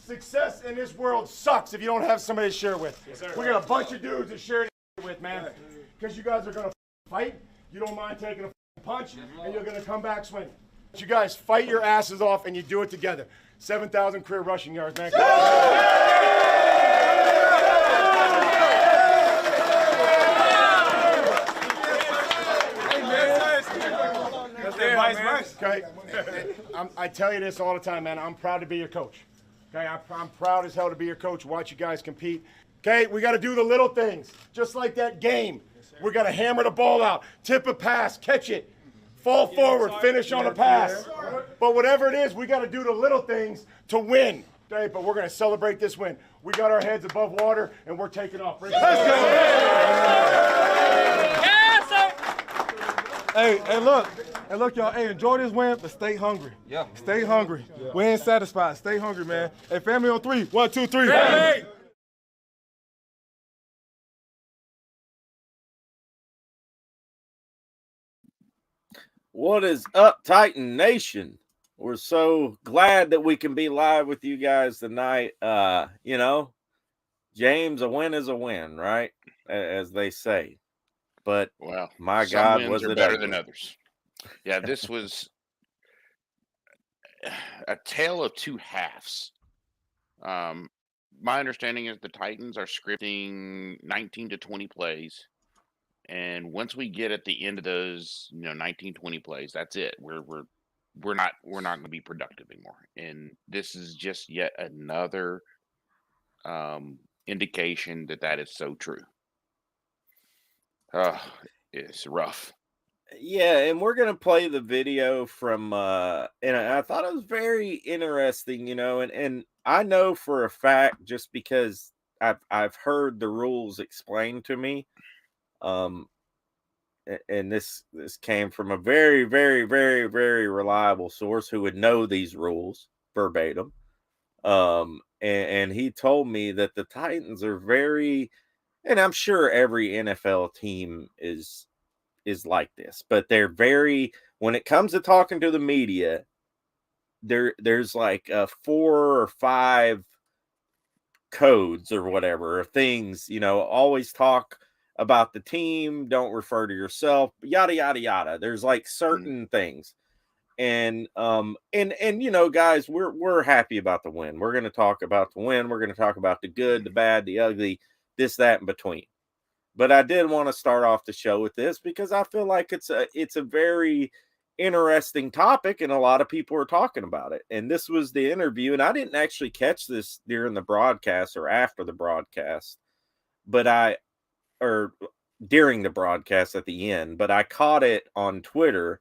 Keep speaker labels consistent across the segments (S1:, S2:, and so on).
S1: success in this world sucks if you don't have somebody to share with. Yes, we got a bunch of dudes to share it with, man. Because you guys are going to fight. You don't mind taking a punch, and you're going to come back swinging. You guys fight your asses off, and you do it together. 7,000 career rushing yards, man. Okay, I tell you this all the time, man. I'm proud to be your coach. Okay, I'm proud as hell to be your coach. Watch you guys compete. Okay, we got to do the little things, just like that game. We got to hammer the ball out, tip a pass, catch it, fall forward, finish on a pass. But whatever it is, we got to do the little things to win. Okay, but we're going to celebrate this win. We got our heads above water, and we're taking off. Let's go.
S2: Hey, look, y'all. Hey, enjoy this win, but stay hungry. Yeah. Stay hungry. Yeah. We ain't satisfied. Stay hungry, man. Hey, family on 3. 1, 2, 3. Hey!
S3: What is up, Titan Nation? We're so glad that we can be live with you guys tonight. James, a win is a win, right? As they say. But
S4: well,
S3: my
S4: some
S3: God,
S4: wins
S3: was
S4: are
S3: it
S4: better
S3: ugly.
S4: than others. Yeah, this was a tale of two halves. My understanding is the Titans are scripting 19 to 20 plays, and once we get at the end of those, 19, 20 plays, that's it. We're not going to be productive anymore. And this is just yet another indication that is so true. It's rough.
S3: Yeah, and we're gonna play the video from and I thought it was very interesting, and I know for a fact, just because I've heard the rules explained to me, and this came from a very, very, very, very reliable source who would know these rules verbatim. And he told me that the Titans are very, and I'm sure every NFL team is like this, but they're very, when it comes to talking to the media, there's like 4 or 5 codes or whatever, things, always talk about the team, don't refer to yourself, yada yada yada. There's like certain things. And guys, we're happy about the win. We're going to talk about the win. We're going to talk about the good, the bad, the ugly, this, that, in between. But I did want to start off the show with this because I feel like it's a very interesting topic, and a lot of people are talking about it. And this was the interview, and I didn't actually catch this during the broadcast or after the broadcast, or during the broadcast at the end, but I caught it on Twitter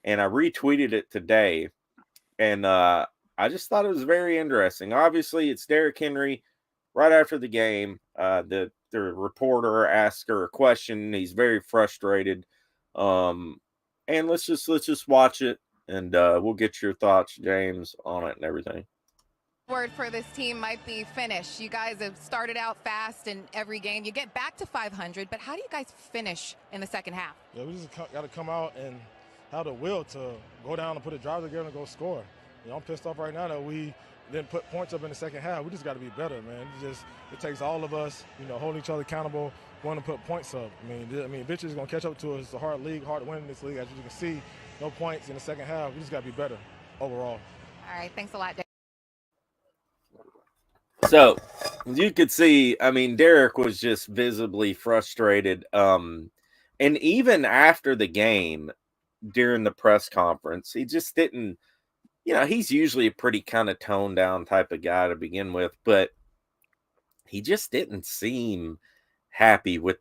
S3: and I retweeted it today. And I just thought it was very interesting. Obviously, it's Derrick Henry right after the game. The reporter asked her a question. He's very frustrated. And let's just watch it, and we'll get your thoughts, James, on it and everything.
S5: Word for this team might be finish. You guys have started out fast in every game. You get back to 500, but how do you guys finish in the second half?
S2: Yeah, we just got to come out and have the will to go down and put a drive together and go score. I'm pissed off right now that we didn't put points up in the second half. We just got to be better, man. It takes all of us, holding each other accountable, going to put points up. I mean, eventually it's going to catch up to us. It's a hard league, hard to win in this league. As you can see, no points in the second half. We just got to be better overall.
S5: All right, thanks a lot, Derrick.
S3: So you could see, Derrick was just visibly frustrated. And even after the game, during the press conference, he just didn't, he's usually a pretty kind of toned down type of guy to begin with, but he just didn't seem happy with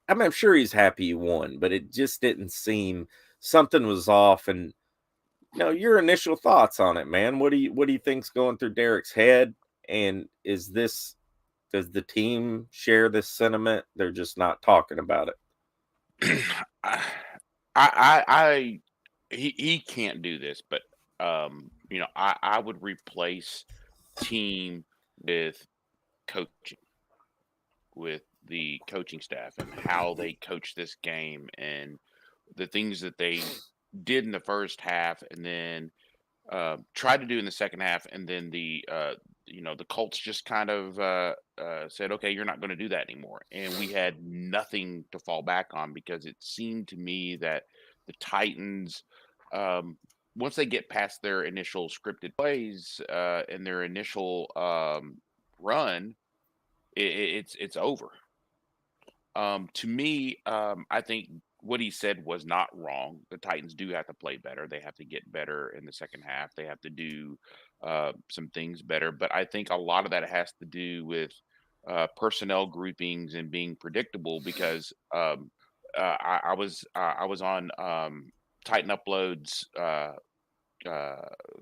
S3: I'm sure he's happy he won, but it just didn't seem, something was off. And, your initial thoughts on it, man. What do you think's going through Derrick's head? And does the team share this sentiment? They're just not talking about it.
S4: He can't do this, but I would replace team with coaching, with the coaching staff and how they coach this game and the things that they did in the first half, and then tried to do in the second half, and then the Colts just kind of said, "Okay, you're not going to do that anymore," and we had nothing to fall back on because it seemed to me that the Titans, once they get past their initial scripted plays and their initial run, it's over. To me, I think what he said was not wrong. The Titans do have to play better. They have to get better in the second half. They have to do some things better. But I think a lot of that has to do with personnel groupings and being predictable. Because I was on Titan Uploads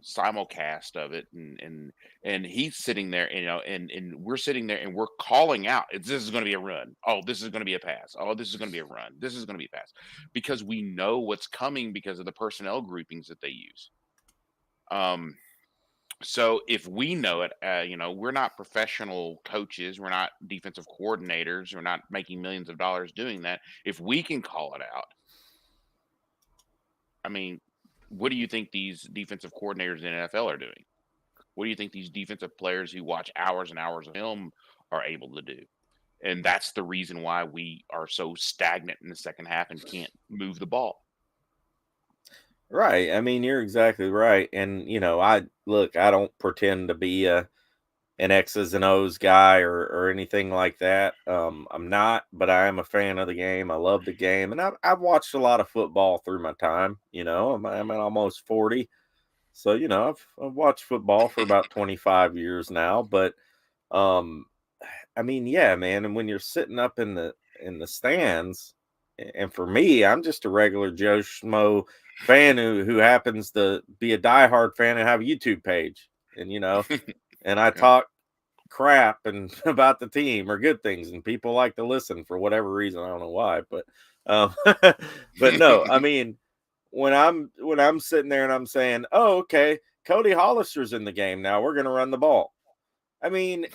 S4: simulcast of it, and he's sitting there, and we're sitting there and we're calling out, this is going to be a run, oh, this is going to be a pass, oh, this is going to be a run, this is going to be a pass, because we know what's coming because of the personnel groupings that they use. So if we know it, we're not professional coaches, we're not defensive coordinators, we're not making millions of dollars doing that. If we can call it out, I mean, what do you think these defensive coordinators in the NFL are doing? What do you think these defensive players who watch hours and hours of film are able to do? And that's the reason why we are so stagnant in the second half and can't move the ball.
S3: Right. I mean, you're exactly right. And I don't pretend to be an X's and O's guy or anything like that. I'm not, but I am a fan of the game. I love the game, and I've watched a lot of football through my time. I'm almost 40, so I've watched football for about 25 years now. But I mean, yeah, man. And when you're sitting up in the stands, and for me, I'm just a regular Joe Schmo fan who happens to be a diehard fan and have a YouTube page, and and I
S4: Yeah.
S3: talk crap and about the team or good things, and people like to listen for whatever reason. I don't know why, but but no, I mean, when I'm sitting there and I'm saying, oh, okay, Cody Hollister's in the game now, we're gonna run the ball. I mean,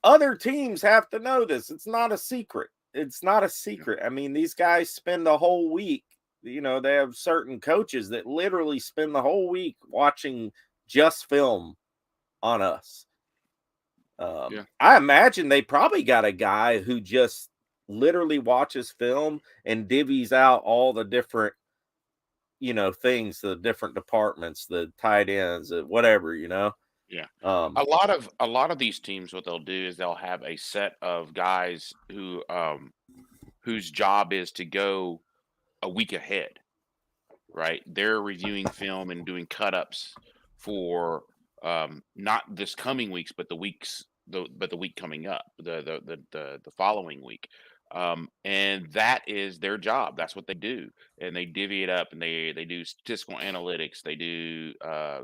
S3: other teams have to know this. It's not a secret. It's not a secret. I mean, these guys spend the whole week, they have certain coaches that literally spend the whole week watching just film on us.
S4: Yeah.
S3: I imagine they probably got a guy who just literally watches film and divvies out all the different, things, the different departments, the tight ends, whatever,
S4: Yeah. A lot of these teams, what they'll do is they'll have a set of guys whose job is to go a week ahead, right? They're reviewing film and doing cut-ups for not this coming weeks, but the week coming up, the following week. And that is their job. That's what they do, and they divvy it up, and they do statistical analytics, they do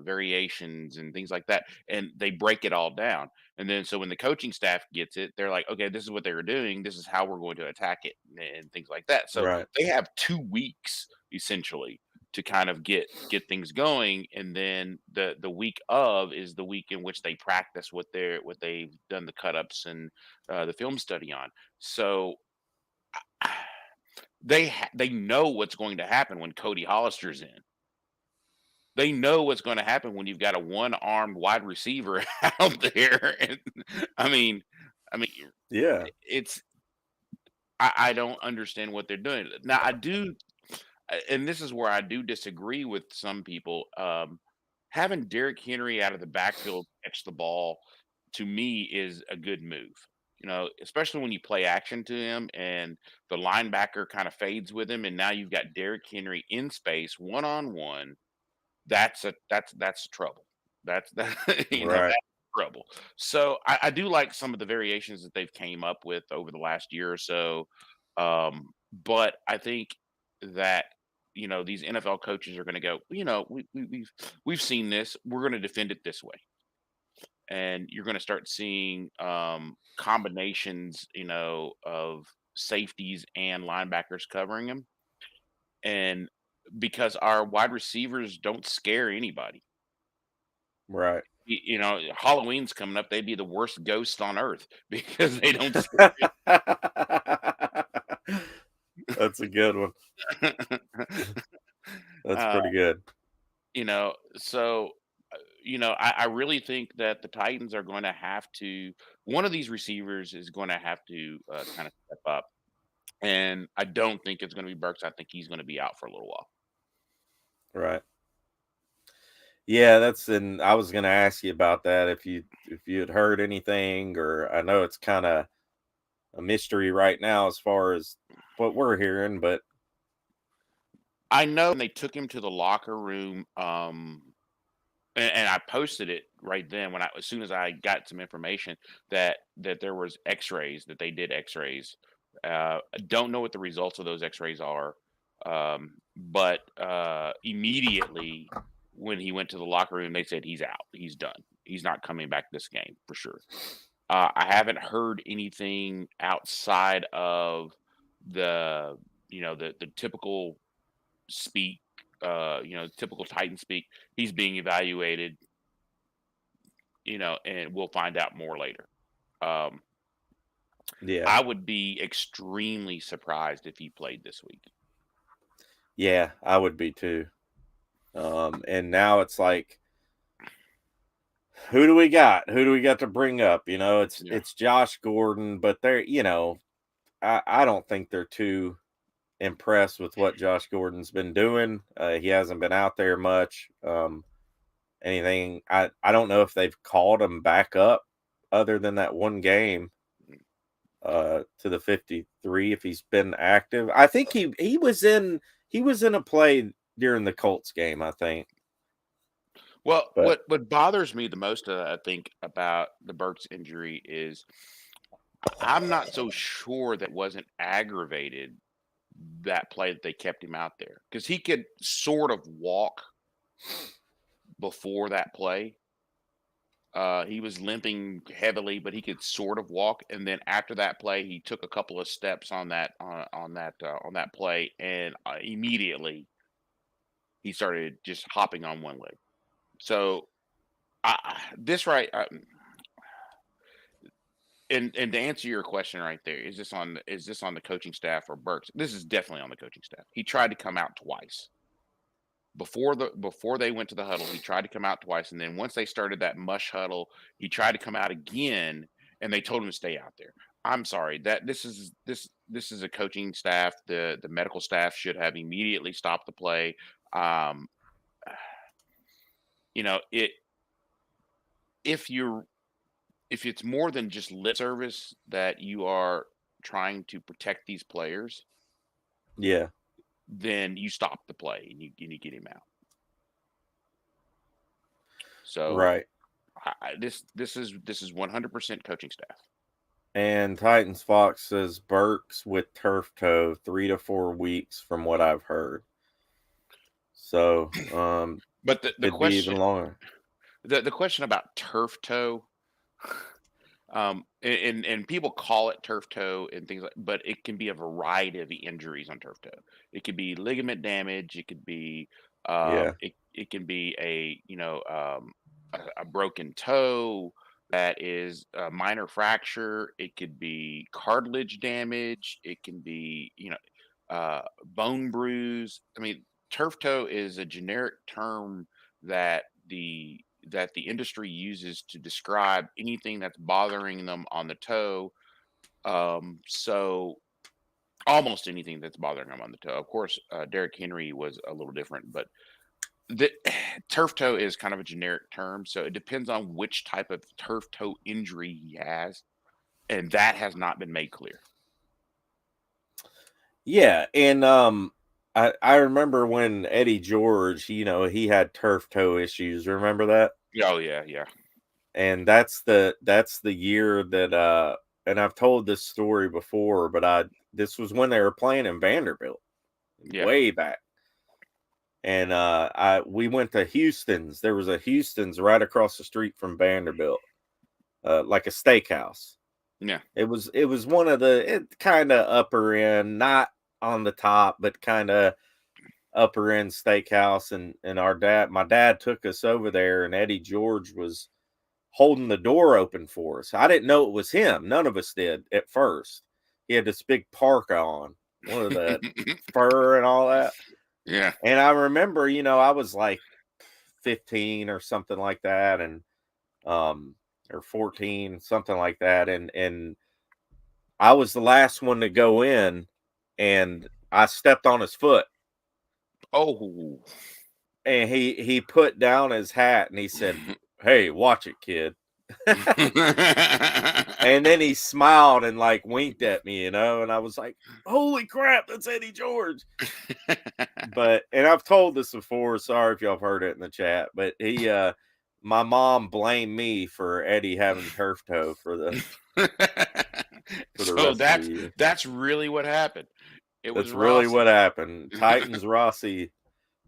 S4: variations and things like that, and they break it all down. And then so when the coaching staff gets it, they're like, okay, this is what they were doing, this is how we're going to attack it, and things like that. So
S3: right?
S4: they have 2 weeks essentially to kind of get things going, and then the week of is the week in which they practice what they've done the cut-ups and the film study on. So they know what's going to happen when Cody Hollister's in. They know what's going to happen when you've got a one-armed wide receiver out there. And I mean,
S3: Yeah,
S4: it's I don't understand what they're doing. Now I do, and this is where I do disagree with some people. Having Derrick Henry out of the backfield catch the ball, to me, is a good move. Especially when you play action to him and the linebacker kind of fades with him, and now you've got Derrick Henry in space, one on one. That's trouble. That's
S3: right.
S4: that's trouble. So I do like some of the variations that they've came up with over the last year or so. But I think that these NFL coaches are going to go, we've seen this, we're going to defend it this way, and you're going to start seeing combinations, of safeties and linebackers covering them, and because our wide receivers don't scare anybody.
S3: Right.
S4: Halloween's coming up, they'd be the worst ghosts on earth because they don't scare
S3: That's a good one. That's
S4: uh,
S3: pretty good.
S4: So I really think that the Titans are going to have to. One of these receivers is going to have to kind of step up, and I don't think it's going to be Burks. I think he's going to be out for a little while.
S3: Right. Yeah, and I was going to ask you about that if you had heard anything, or I know it's kind of a mystery right now as far as what we're hearing, but
S4: I know they took him to the locker room, and I posted it right then as soon as I got some information that there was X-rays, that they did X-rays. I don't know what the results of those X-rays are, but immediately when he went to the locker room, they said he's out, he's done, he's not coming back this game for sure. I haven't heard anything outside of the the typical speak, typical Titan speak. He's being evaluated, and we'll find out more later. Um,
S3: yeah.
S4: I would be extremely surprised if he played this week.
S3: Yeah, I would be too. And now it's like, who do we got? Who do we got to bring up? It's Josh Gordon, but they're, I don't think they're too impressed with what Josh Gordon's been doing. He hasn't been out there much. Anything. I don't know if they've called him back up other than that one game to the 53 if he's been active. I think he was in a play during the Colts game, I think.
S4: Well, what bothers me the most, I think, about the Burks injury is I'm not so sure that wasn't aggravated, that play that they kept him out there, because he could sort of walk before that play. He was limping heavily, but he could sort of walk. And then after that play, he took a couple of steps on that play, and immediately he started just hopping on one leg. So and to answer your question right there, is this on the coaching staff or Burks? This is definitely on the coaching staff. He tried to come out twice. Before they went to the huddle, he tried to come out twice, and then once they started that mush huddle, he tried to come out again, and they told him to stay out there. I'm sorry, that this is a coaching staff. The medical staff should have immediately stopped the play. If it's more than just lip service that you are trying to protect these players,
S3: yeah,
S4: then you stop the play and you get him out. So
S3: right.
S4: This is 100% coaching staff.
S3: And Titans Fox says Burks with turf toe 3 to 4 weeks from what I've heard. So,
S4: but the question,
S3: even longer.
S4: The question about turf toe, and people call it turf toe and things like, but it can be a variety of injuries on turf toe. It could be ligament damage. It could be, it can be a broken toe that is a minor fracture. It could be cartilage damage. It can be, bone bruise. I mean, turf toe is a generic term that the industry uses to describe anything that's bothering them on the toe. So almost anything that's bothering them on the toe. Of course, Derrick Henry was a little different, but the turf toe is kind of a generic term. So it depends on which type of turf toe injury he has, and that has not been made clear.
S3: Yeah, and I remember when Eddie George, he had turf toe issues. Remember that?
S4: Oh yeah.
S3: And that's the year that and I've told this story before, but this was when they were playing in Vanderbilt, way back. And we went to Houston's. There was a Houston's right across the street from Vanderbilt, like a steakhouse.
S4: Yeah,
S3: it was one of the kind of upper end, not on the top, but kind of upper end steakhouse. And my dad took us over there, and Eddie George was holding the door open for us. I didn't know it was him. None of us did at first. He had this big parka on, one of the fur and all that.
S4: Yeah.
S3: And I remember, I was like 15 or something like that, and or 14, something like that, and I was the last one to go in, and I stepped on his foot,
S4: Oh.
S3: and he put down his hat and he said, "Hey, watch it, kid." And then he smiled and like winked at me, and I was like, "Holy crap, that's Eddie George!" But and I've told this before. Sorry if y'all have heard it in the chat, but my mom blamed me for Eddie having turf toe for the
S4: So
S3: rest of the year.
S4: that's really what happened. It was
S3: That's really what
S4: Rossi.
S3: happened. Titans Rossi.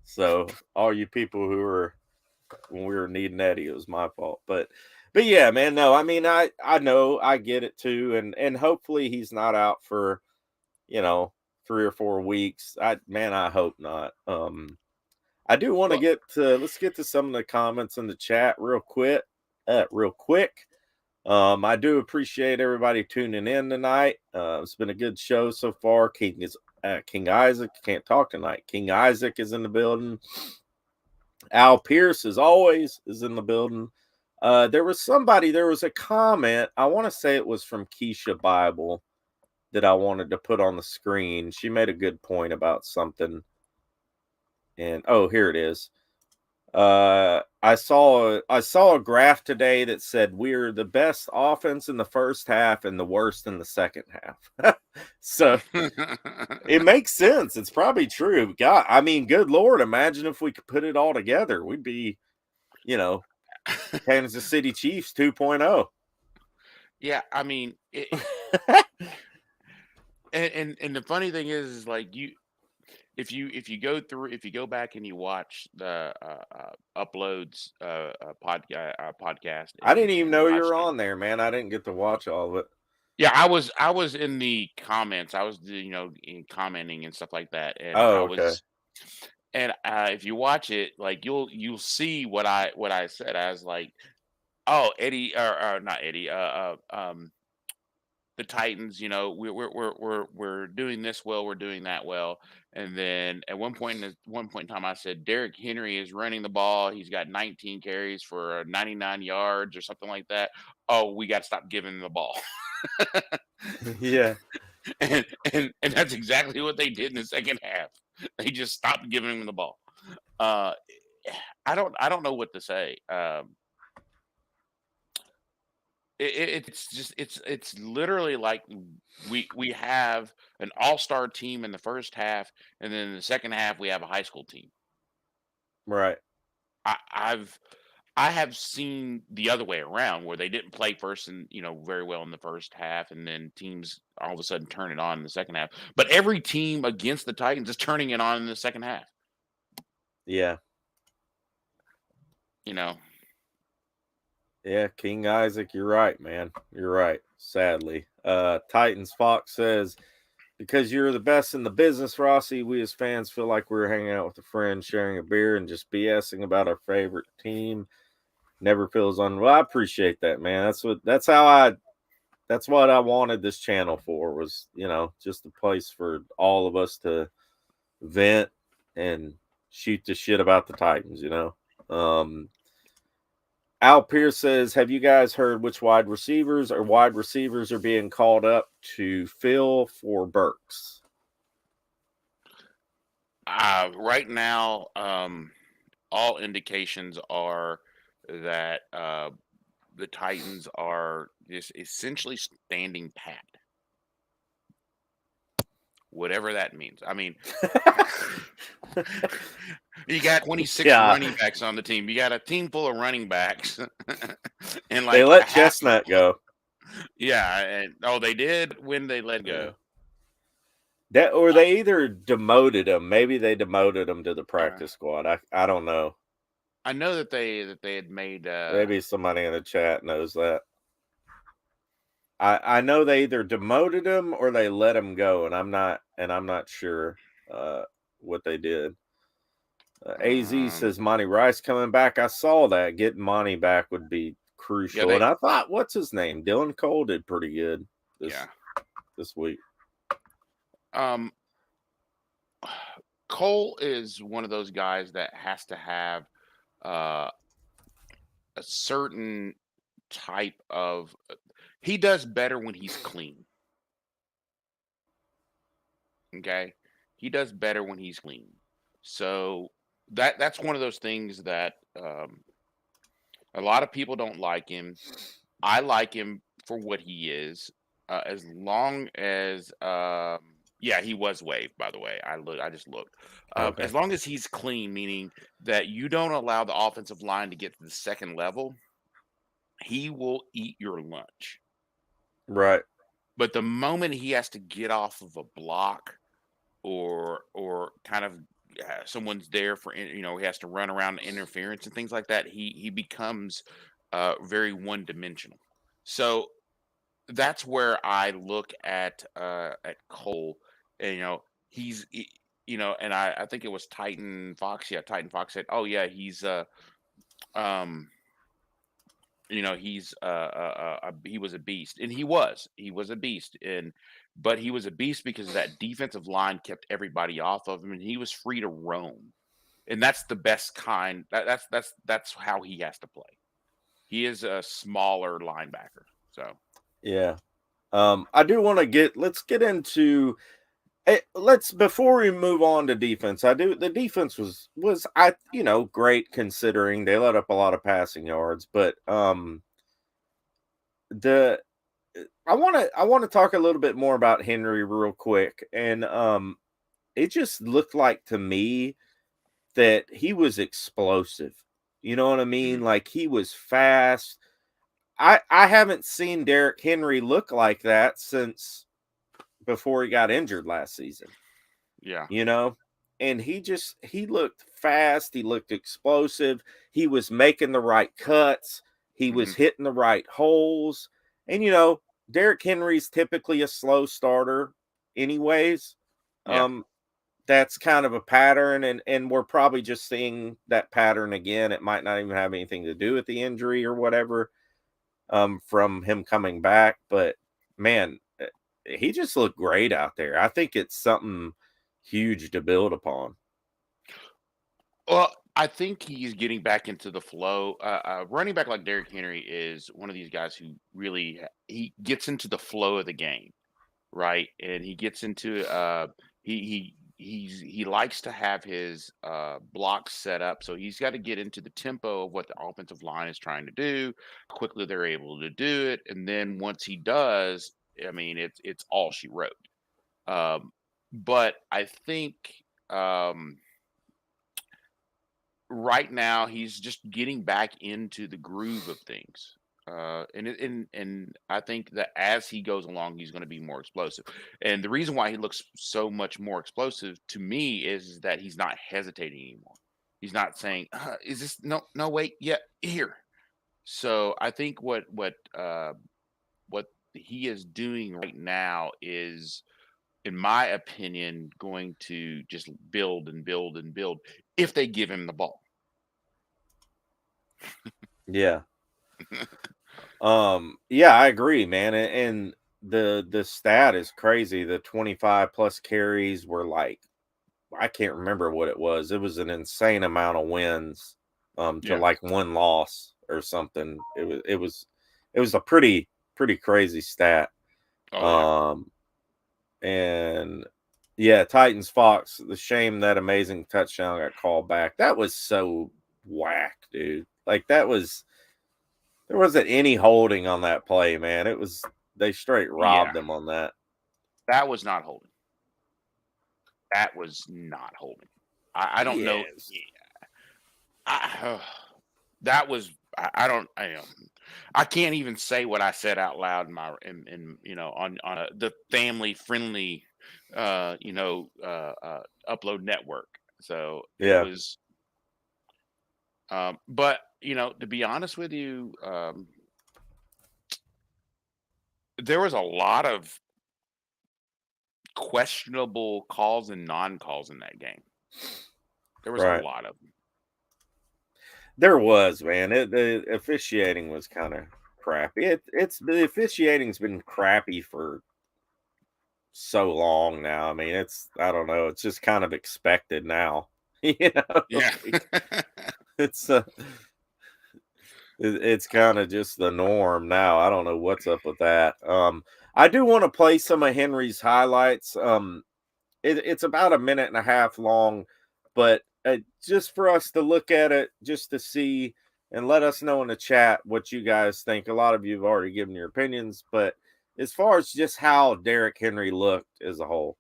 S3: So all you people who were when we were needing Eddie, it was my fault. But yeah, man, no, I mean I know I get it too, and hopefully he's not out for 3 or 4 weeks. I hope not. I do want to let's get to some of the comments in the chat real quick. I do appreciate everybody tuning in tonight. It's been a good show so far. King Isaac can't talk tonight. King Isaac is in the building. Al Pierce, as always, is in the building. There was a comment. I want to say it was from Keisha Bible that I wanted to put on the screen. She made a good point about something. And here it is. I saw a graph today that said we're the best offense in the first half and the worst in the second half. So it makes sense. It's probably true. God, I mean, good Lord, imagine if we could put it all together. We'd be, Kansas City Chiefs 2.0.
S4: Yeah, I mean, and the funny thing is like if you go back and you watch the uploads podcast
S3: I didn't even
S4: and
S3: know you
S4: live
S3: were
S4: stream.
S3: on there, man. I didn't get to watch all of it.
S4: Yeah, I was in the comments. I was in commenting and stuff like that, and
S3: Oh, okay.
S4: if you watch it, like you'll see what I said. I was like, oh, Eddie or not Eddie, the Titans, we're doing this well, we're doing that well. And then at one point in time, I said Derrick Henry is running the ball. He's got 19 carries for 99 yards or something like that. Oh, we got to stop giving him the ball.
S3: Yeah.
S4: And that's exactly what they did in the second half. They just stopped giving him the ball. I don't know what to say. It's literally like we have an all-star team in the first half, and then in the second half we have a high school team.
S3: Right.
S4: I have seen the other way around where they didn't play first and very well in the first half, and then teams all of a sudden turn it on in the second half. But every team against the Titans is turning it on in the second half.
S3: Yeah. Yeah, King Isaac, you're right, man. You're right. Sadly. Titans Fox says, because you're the best in the business, Rossi, we as fans feel like we're hanging out with a friend, sharing a beer, and just BSing about our favorite team. Never feels well, I appreciate that, man. That's what I wanted this channel for, was, just a place for all of us to vent and shoot the shit about the Titans, Al Pierce says, have you guys heard which wide receivers are being called up to fill for Burks?
S4: Right now, all indications are that the Titans are just essentially standing pat. Whatever that means. I mean, you got 26 running backs on the team. You got a team full of running backs. And
S3: they let Chestnut go.
S4: Yeah. And they did when they let go.
S3: Or they either demoted him. Maybe they demoted him to the practice squad. I don't know.
S4: I know that they had made.
S3: Maybe somebody in the chat knows that. I know they either demoted him or they let him go, and I'm not sure what they did. AZ says Monty Rice coming back. I saw that. Getting Monty back would be crucial. And I thought, what's his name? Dylan Cole did pretty good this week.
S4: Cole is one of those guys that has to have a certain type of. He does better when he's clean. Okay, he does better when he's clean. So that's one of those things that a lot of people don't like him. I like him for what he is, as long as yeah, he was waived, by the way. I just looked.
S3: Okay.
S4: As long as he's clean, meaning that you don't allow the offensive line to get to the second level, he will eat your lunch.
S3: Right.
S4: But the moment he has to get off of a block or kind of someone's there for he has to run around interference and things like that, he becomes very one dimensional. So that's where I look at Cole, and he's and I think it was Titan Fox. Yeah, Titan Fox said, "Oh yeah, he's um he was a beast," and he was a beast, but he was a beast because that defensive line kept everybody off of him, and he was free to roam, and that's the best kind. That's how he has to play. He is a smaller linebacker, so.
S3: Yeah. I do want to let's get into before we move on to defense. The defense was great considering they let up a lot of passing yards, but the I want to talk a little bit more about Henry real quick, and it just looked like to me that he was explosive. You know what I mean?
S4: Mhm.
S3: Like he was fast. I haven't seen Derrick Henry look like that since before he got injured last season.
S4: Yeah.
S3: And he looked fast, he looked explosive, he was making the right cuts, he was
S4: Mhm.
S3: hitting the right holes. And Derrick Henry's typically a slow starter anyways.
S4: Yeah.
S3: That's kind of a pattern, and we're probably just seeing that pattern again. It might not even have anything to do with the injury or whatever, from him coming back, but man, he just looked great out there. I think it's something huge to build upon.
S4: Well, I think he's getting back into the flow. Running back like Derrick Henry is one of these guys who really he gets into the flow of the game, right? And he gets into he likes to have his blocks set up, so he's got to get into the tempo of what the offensive line is trying to do. Quickly, they're able to do it, and then once he does, I mean, it's all she wrote. Um, but I think. Right now he's just getting back into the groove of things. And I think that as he goes along, he's going to be more explosive. And the reason why he looks so much more explosive to me is that he's not hesitating anymore. He's not saying, "Is this no wait, yeah, here." So I think what he is doing right now is, in my opinion, going to just build and build and build if they give him the ball.
S3: Yeah. Yeah, I agree, man. And the stat is crazy. The 25 plus carries were like, I can't remember what it was. It was an insane amount of wins to
S4: Yeah.
S3: like one loss or something. It was a pretty crazy stat.
S4: Oh yeah.
S3: Um and yeah, Titans Fox, the shame that amazing touchdown got called back. That was so whack, dude. Like there wasn't any holding on that play, man. They straight
S4: Yeah.
S3: robbed them on that.
S4: That was not holding. That was not holding. I don't know.
S3: Yes.
S4: I, that was. I don't. I can't even say what I said out loud in on the family friendly upload network. So it
S3: Yeah.
S4: was. But to be honest with you, there was a lot of questionable calls and non-calls in that game. There was a
S3: Right.
S4: lot of them.
S3: There was, man. The officiating was kind of crappy. The officiating's been crappy for so long now. I mean, I don't know. It's just kind of expected now.
S4: Yeah.
S3: It's kind of just the norm now. I don't know what's up with that. I do want to play some of Henry's highlights. It's about a minute and a half long, but just for us to look at it, just to see, and let us know in the chat what you guys think. A lot of you have already given your opinions, but as far as just how Derrick Henry looked as a whole.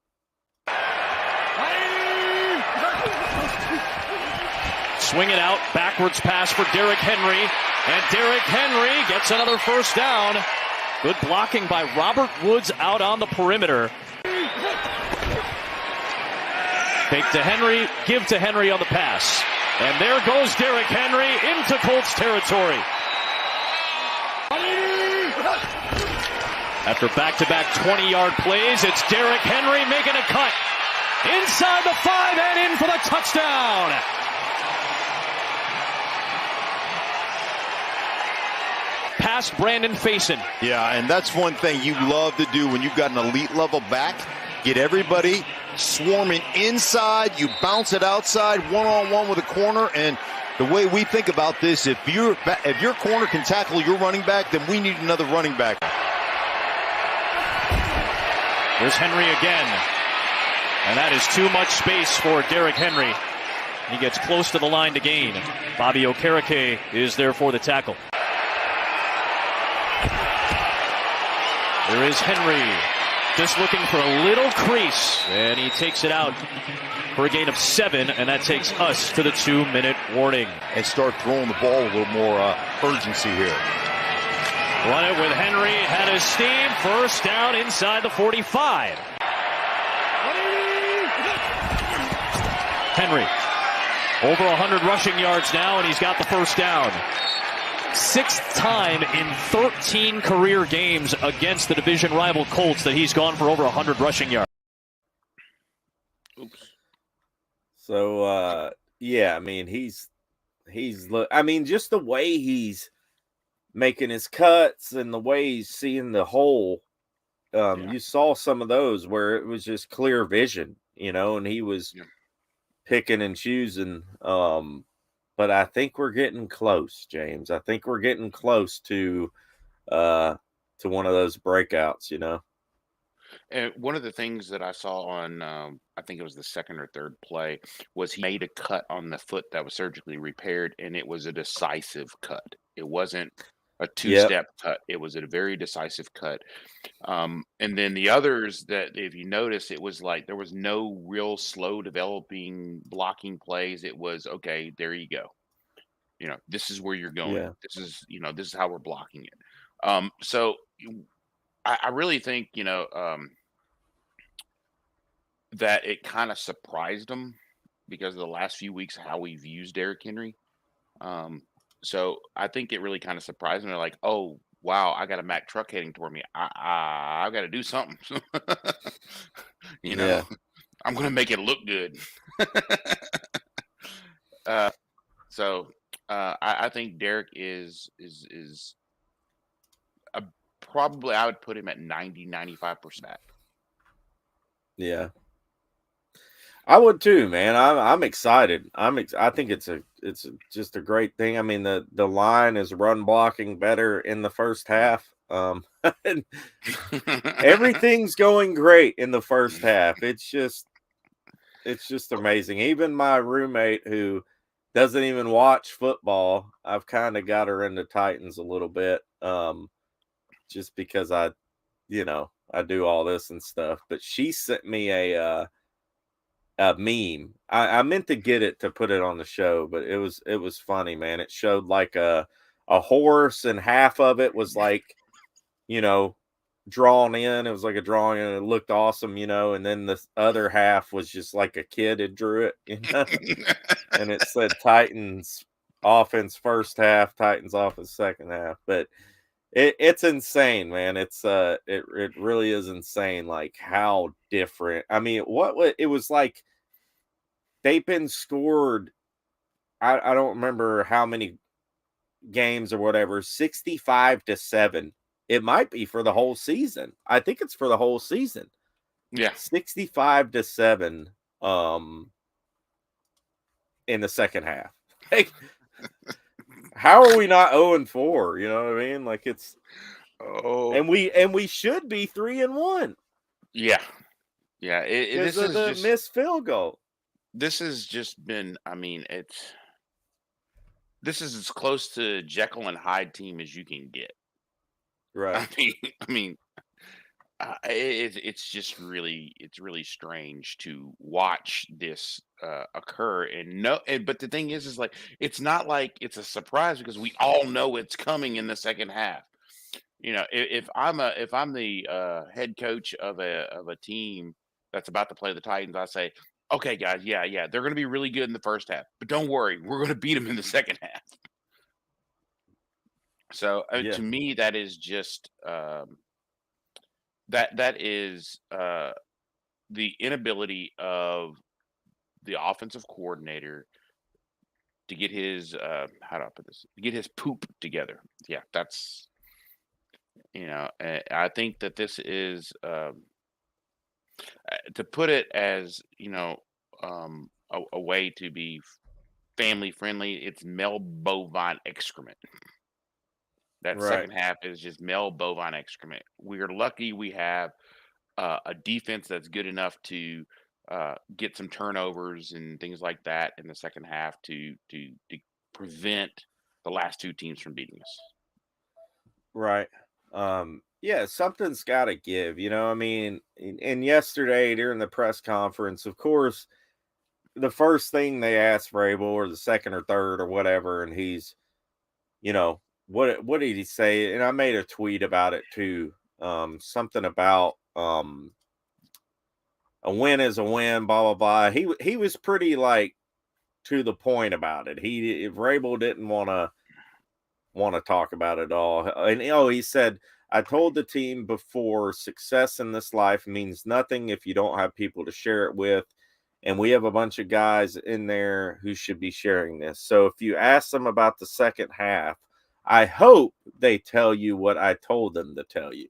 S6: Swing it out, backwards pass for Derrick Henry, and Derrick Henry gets another first down. Good blocking by Robert Woods out on the perimeter. Fake to Henry, give to Henry on the pass. And there goes Derrick Henry into Colts territory. After back-to-back 20-yard plays, it's Derrick Henry making a cut. Inside the 5 and in for the touchdown. Past Brandon Faison.
S7: Yeah, and that's one thing you love to do when you've got an elite level back. Get everybody swarming inside. You bounce it outside, one-on-one with a corner. And the way we think about this, if your corner can tackle your running back, then we need another running back.
S6: There's Henry again. And that is too much space for Derrick Henry. He gets close to the line to gain. Bobby Okereke is there for the tackle. There is Henry, just looking for a little crease, and he takes it out for a gain of 7, and that takes us to the 2-minute warning.
S7: And start throwing the ball with a little more urgency here.
S6: Run it with Henry, had his steam, first down inside the 45. Henry, over 100 rushing yards now, and he's got the first down. 6th time in 13 career games against the division rival Colts that he's gone for over 100 rushing yards.
S4: Oops.
S3: So, yeah, I mean, I mean, just the way he's making his cuts and the way he's seeing the hole, you saw some of those where it was just clear vision, and he was picking and choosing. But I think we're getting close, James. I think we're getting close to one of those breakouts,
S4: And one of the things that I saw on, I think it was the second or third play, was he made a cut on the foot that was surgically repaired, and it was a decisive cut. It wasn't a two-step cut. It was a very decisive cut. And then the others that, if you notice, it was like there was no real slow developing blocking plays. It was, okay, there you go. This is where you're going.
S3: Yeah.
S4: This is how we're blocking it. So I really think, that it kind of surprised them because of the last few weeks, how we've used Derrick Henry. So I think it really kind of surprised them. They're like, oh, wow, I got a Mack truck heading toward me. I got to do something. I'm going to make it look good. I think Derrick is probably, I would put him at 90-95%.
S3: Yeah. I would too, man. I'm excited. I think it's just a great thing. I mean, the line is run blocking better in the first half. Everything's going great in the first half. It's just amazing. Even my roommate who doesn't even watch football, I've kind of got her into Titans a little bit. Just because I do all this and stuff. But she sent me a meme. I meant to get it to put it on the show, but it was funny, man. It showed like a horse, and half of it was like, drawn in. It was like a drawing, and it looked awesome, and then the other half was just like a kid had drew it, and it said Titans offense first half, Titans offense second half. But it's insane, man. It really is insane, like how different. I mean, it was like they've been scored. I don't remember how many games or whatever, 65-7. It might be for the whole season. I think it's for the whole season.
S4: Yeah.
S3: 65-7 in the second half. Like, How are we not 0-4? You know what I mean? Like it's
S4: Oh,
S3: and we should be 3-1
S4: yeah.
S3: because of the missed field goal.
S4: This has just been. I mean, this is as close to Jekyll and Hyde team as you can get.
S3: Right.
S4: I mean, it's just it's really strange to watch this occur but the thing is like it's not like it's a surprise because we all know it's coming in the second half. You know, if I'm the head coach of a team that's about to play the Titans, I say, okay, guys, yeah, they're going to be really good in the first half, but don't worry, we're going to beat them in the second half. So
S3: Yeah.
S4: to me, that is just that is the inability of the offensive coordinator to get his how do I put this? Get his poop together. Yeah, that's I think that this is to put it as a way to be family friendly. It's male bovine excrement. That
S3: Right.
S4: second half is just male bovine excrement. We're lucky we have a defense that's good enough to get some turnovers and things like that in the second half to prevent the last two teams from beating us.
S3: Right. Yeah, something's got to give, you know. I mean, and yesterday during the press conference, of course, the first thing they asked Vrabel, or the second or third or whatever, and he's, you know, what did he say? And I made a tweet about it too. Something about a win is a win, blah blah blah. He was pretty like to the point about it. Vrabel didn't want to talk about it all. And he said, I told the team before, success in this life means nothing if you don't have people to share it with. And we have a bunch of guys in there who should be sharing this. So if you ask them about the second half, I hope they tell you what I told them to tell you.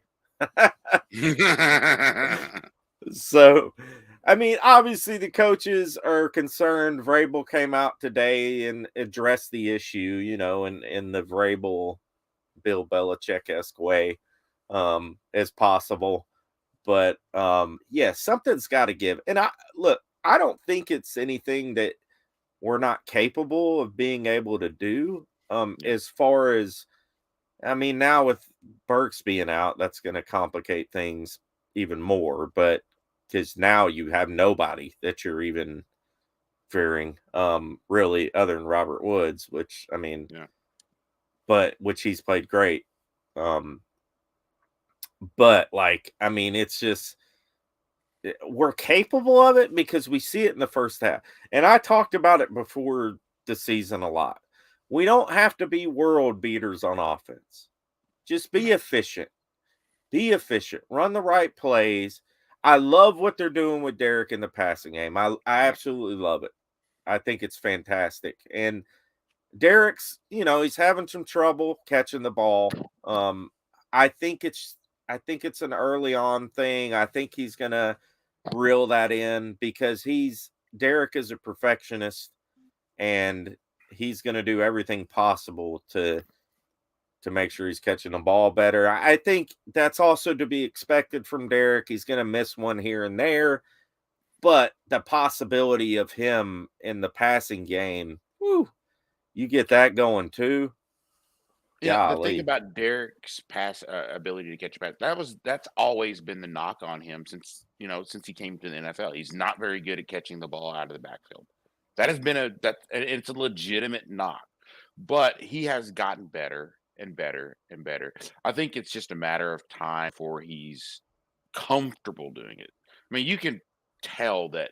S3: So, I mean, obviously the coaches are concerned. Vrabel came out today and addressed the issue, you know, in the Vrabel, Bill Belichick-esque way, as possible. But yeah, something's got to give. And I don't think it's anything that we're not capable of being able to do. As far as, I mean, now with Burks being out, that's going to complicate things even more. But because now you have nobody that you're even fearing, really, other than Robert Woods, which I mean, but which he's played great. But like, I mean, it's just we're capable of it because we see it in the first half. And I talked about it before the season a lot. We don't have to be world beaters on offense. Just be efficient. Be efficient. Run the right plays. I love what they're doing with Derrick in the passing game. I absolutely love it. I think it's fantastic. And Derrick's, you know, he's having some trouble catching the ball. I think it's an early on thing. I think he's gonna reel that in because Derrick is a perfectionist and he's gonna do everything possible to make sure he's catching the ball better. I think that's also to be expected from Derrick. He's gonna miss one here and there, but the possibility of him in the passing game, whew, you get that going too.
S4: Yeah, the thing
S3: Golly.
S4: about Derek's pass ability to catch a pass, that's always been the knock on him since he came to the NFL. He's not very good at catching the ball out of the backfield. That has been and it's a legitimate knock, but he has gotten better and better and better. I think it's just a matter of time before he's comfortable doing it. I mean, you can tell that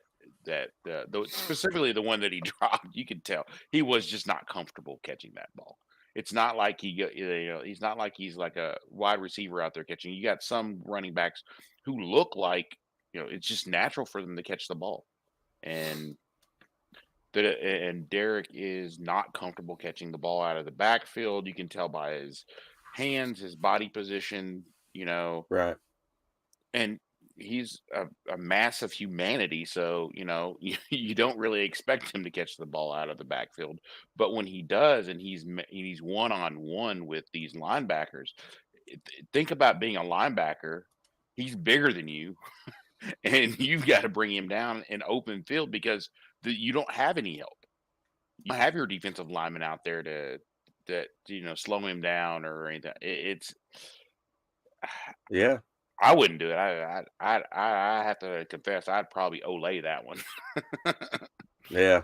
S4: specifically the one that he dropped, you can tell he was just not comfortable catching that ball. It's not like he's not like he's like a wide receiver out there catching. You got some running backs who look like, it's just natural for them to catch the ball. And Derek is not comfortable catching the ball out of the backfield. You can tell by his hands, his body position,
S3: Right.
S4: and he's a mass of humanity, so you don't really expect him to catch the ball out of the backfield. But when he does, and he's one on one with these linebackers, think about being a linebacker. He's bigger than you, and you've got to bring him down in open field because you don't have any help. You don't have your defensive lineman out there to slow him down or anything. It's
S3: Yeah.
S4: I wouldn't do it. I have to confess, I'd probably Olay that one.
S3: Yeah.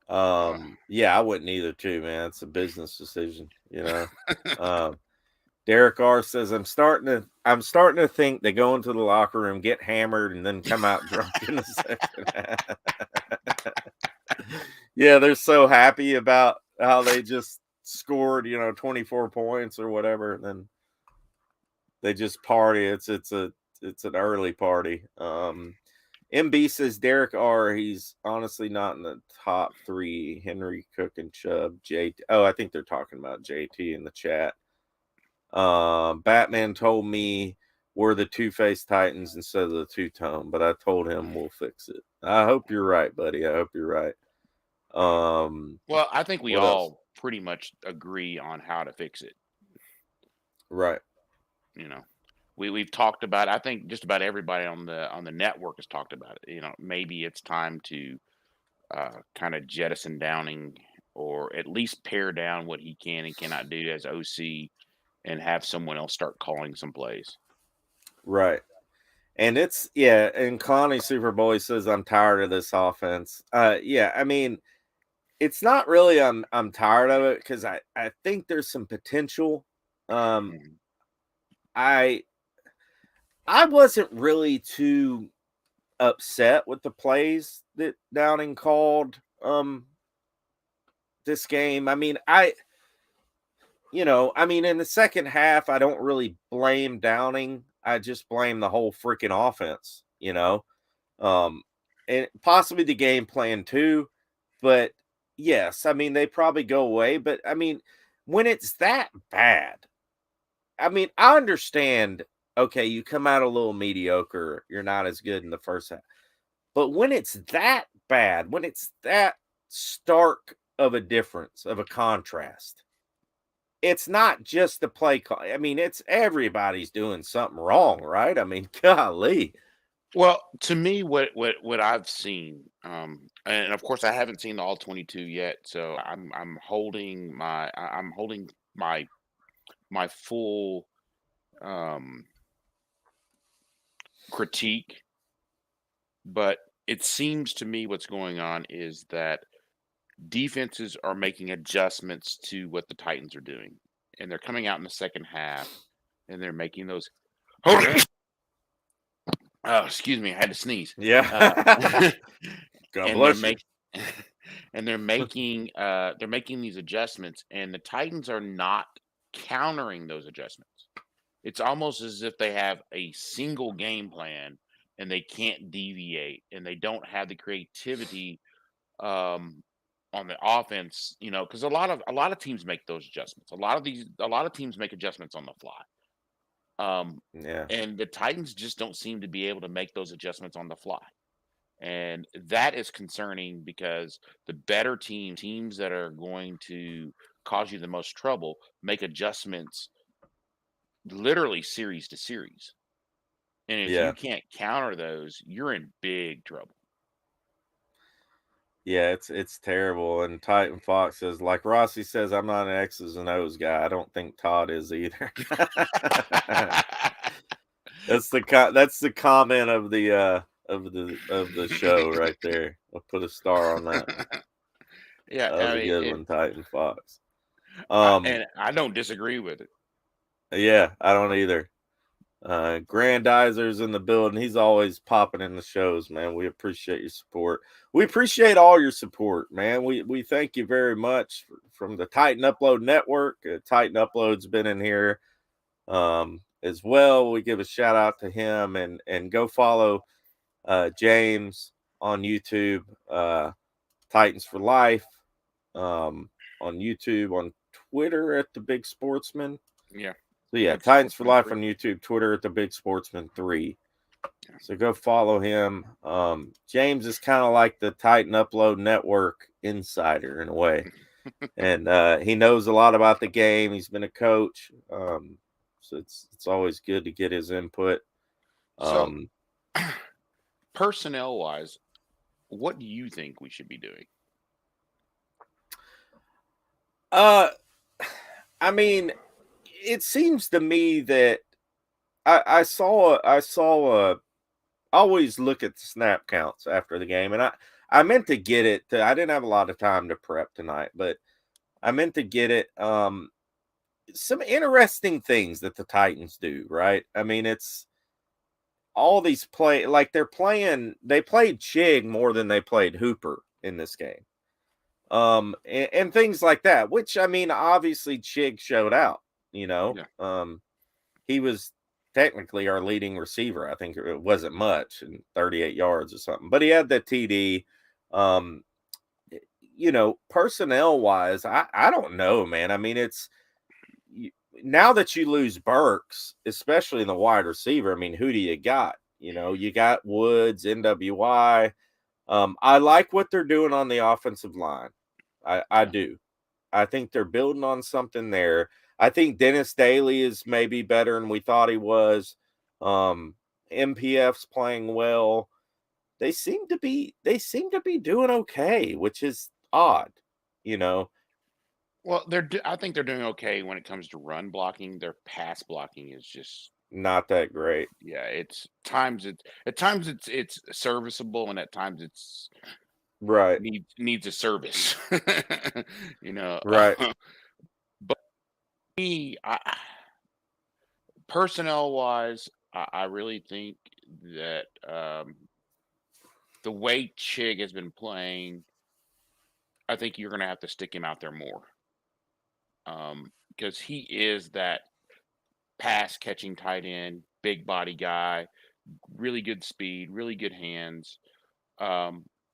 S4: Uh,
S3: Yeah, I wouldn't either too, man. It's a business decision, Derrick R says, I'm starting to think they go into the locker room, get hammered, and then come out drunk in the second half. Yeah, they're so happy about how they just scored, 24 points or whatever, and then they just party. It's an early party. MB says Derrick R. He's honestly not in the top 3. Henry, Cook, and Chubb. JT. Oh, I think they're talking about JT in the chat. Batman told me we're the two-faced Titans instead of the two-tone, but I told him we'll fix it. I hope you're right, buddy. I hope you're right.
S4: well, I think we
S3: what
S4: all
S3: else?
S4: pretty much agree on how to fix it.
S3: Right.
S4: We've talked about. I think just about everybody on the network has talked about it. Maybe it's time to kind of jettison Downing, or at least pare down what he can and cannot do as OC, and have someone else start calling some plays.
S3: Right. And and Connie Superboy says I'm tired of this offense. Yeah, I mean, it's not really I'm tired of it because I think there's some potential. I wasn't really too upset with the plays that Downing called this game. I mean, in the second half, I don't really blame Downing. I just blame the whole freaking offense, and possibly the game plan too. But yes, I mean, they probably go away. But I mean, when it's that bad, I mean, I understand. Okay, you come out a little mediocre, you're not as good in the first half. But when it's that bad, when it's that stark of a difference, of a contrast, it's not just the play call. I mean, it's everybody's doing something wrong, right? I mean, golly.
S4: Well, to me, what I've seen, and of course I haven't seen the all 22 yet, so I'm holding my full critique. But it seems to me what's going on is that defenses are making adjustments to what the Titans are doing, and they're coming out in the second half, and they're making those. Oh, excuse me, I had to sneeze.
S3: Yeah. God bless you.
S4: And they're making these adjustments, and the Titans are not countering those adjustments. It's almost as if they have a single game plan and they can't deviate, and they don't have the creativity on the offense, because a lot of teams make those adjustments. A lot of teams make adjustments on the fly.
S3: Yeah.
S4: And the Titans just don't seem to be able to make those adjustments on the fly. And that is concerning, because the better teams that are going to cause you the most trouble, make adjustments literally series to series. And if you can't counter those, you're in big trouble.
S3: Yeah, it's terrible. And Titan Fox says, like Rossi says, I'm not an X's and O's guy. I don't think Todd is either. That's the comment of the show right there. I'll put a star on that.
S4: Yeah,
S3: that was a good one, Titan Fox.
S4: And I don't disagree with it.
S3: Yeah, I don't either. Grandizer's in the building. He's always popping in the shows, man. We appreciate your support. We appreciate all your support, man. We thank you very much from the Titan Upload Network. Titan Upload's been in here as well. We give a shout out to him, and go follow James on YouTube, Titans for Life, on YouTube, on Twitter at The Big Sportsman.
S4: Yeah.
S3: So yeah, Titans for Life on YouTube, Twitter at The Big Sportsman 3. So go follow him. James is kind of like the Titan Upload Network insider in a way. And he knows a lot about the game. He's been a coach. So it's always good to get his input.
S4: So, personnel-wise, what do you think we should be doing?
S3: I mean, it seems to me that I always look at the snap counts after the game, and I meant to get it. I didn't have a lot of time to prep tonight, but I meant to get it. Some interesting things that the Titans do, right? I mean, it's all these they played Chig more than they played Hooper in this game. And things like that, which, I mean, obviously Chig showed out,
S4: Yeah.
S3: He was technically our leading receiver. I think it wasn't much, and 38 yards or something, but he had the TD. Personnel wise, I don't know, man. I mean, now that you lose Burks, especially in the wide receiver, I mean, who do you got? You got Woods, NWI. I like what they're doing on the offensive line. I do. I think they're building on something there. I think Dennis Daly is maybe better than we thought he was. MPF's playing well. They seem to be doing okay, which is odd,
S4: Well, I think they're doing okay when it comes to run blocking. Their pass blocking is just
S3: not that great.
S4: Yeah, at times it's serviceable, and at times it's
S3: Right.
S4: needs a service.
S3: Right.
S4: But personnel wise, I really think that the way Chig has been playing, I think you're going to have to stick him out there more, because he is that pass catching tight end, big body guy, really good speed, really good hands.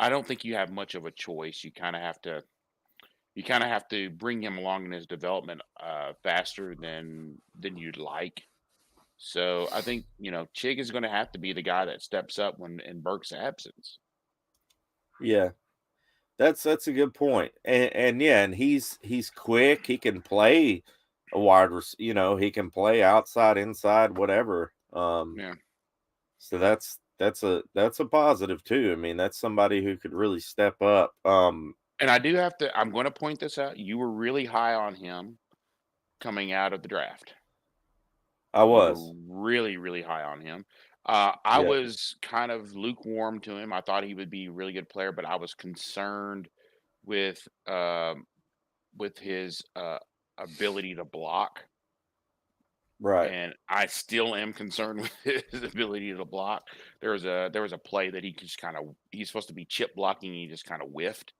S4: I don't think you have much of a choice. You kind of have to bring him along in his development faster than you'd like. So I think Chig is going to have to be the guy that steps up when in Burke's absence.
S3: Yeah, that's a good point. And he's quick. He can play a wide receiver. He can play outside, inside, whatever.
S4: Yeah.
S3: So that's a positive too. I mean, that's somebody who could really step up.
S4: And I'm going to point this out. You were really high on him coming out of the draft.
S3: I was
S4: really, really high on him. I
S3: Yeah.
S4: was kind of lukewarm to him. I thought he would be a really good player, but I was concerned with his ability to block.
S3: Right.
S4: And I still am concerned with his ability to block. There was a play that he's supposed to be chip blocking. He just kind of whiffed.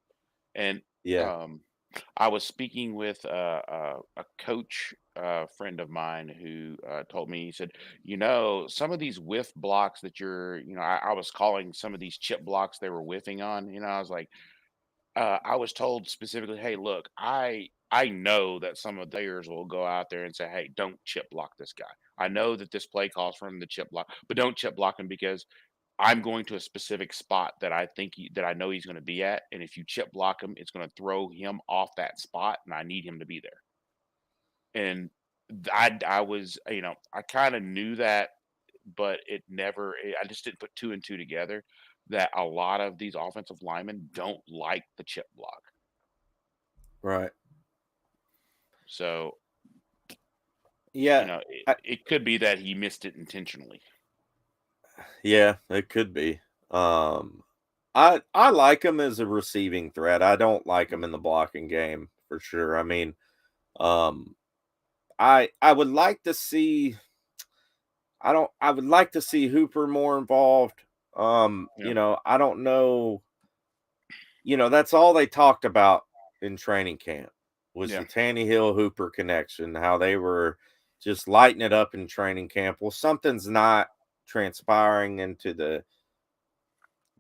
S4: And
S3: Yeah.
S4: I was speaking with a coach friend of mine who told me, he said, some of these whiff blocks that I was calling some of these chip blocks they were whiffing on. I was like, I was told specifically, hey, look, I know that some of the players will go out there and say, hey, don't chip block this guy. I know that this play calls for him to chip block, but don't chip block him because I'm going to a specific spot that that I know he's going to be at, and if you chip block him, it's going to throw him off that spot, and I need him to be there. And I was, I kind of knew that, but I just didn't put two and two together that a lot of these offensive linemen don't like the chip block.
S3: Right.
S4: So,
S3: yeah,
S4: it could be that he missed it intentionally.
S3: Yeah, it could be. I like him as a receiving threat. I don't like him in the blocking game for sure. I mean, I would like to see. I would like to see Hooper more involved.
S4: Yeah.
S3: I don't know. That's all they talked about in training camp was
S4: Yeah.
S3: the Tannehill Hooper connection, how they were just lighting it up in training camp. Well, something's not transpiring into the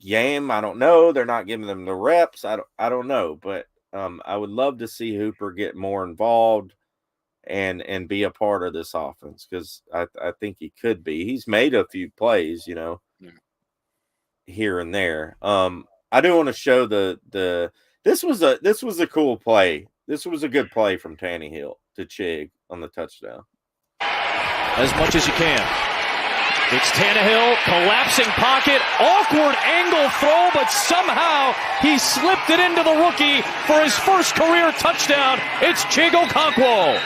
S3: game. I don't know. They're not giving them the reps. I don't know, but I would love to see Hooper get more involved and be a part of this offense because I think he could be. He's made a few plays,
S4: Yeah.
S3: here and there. I do want to show this was a cool play. This was a good play from Tannehill to Chig on the touchdown.
S6: As much as you can. It's Tannehill, collapsing pocket, awkward angle throw, but somehow he slipped it into the rookie for his first career touchdown. It's Chig Okonkwo.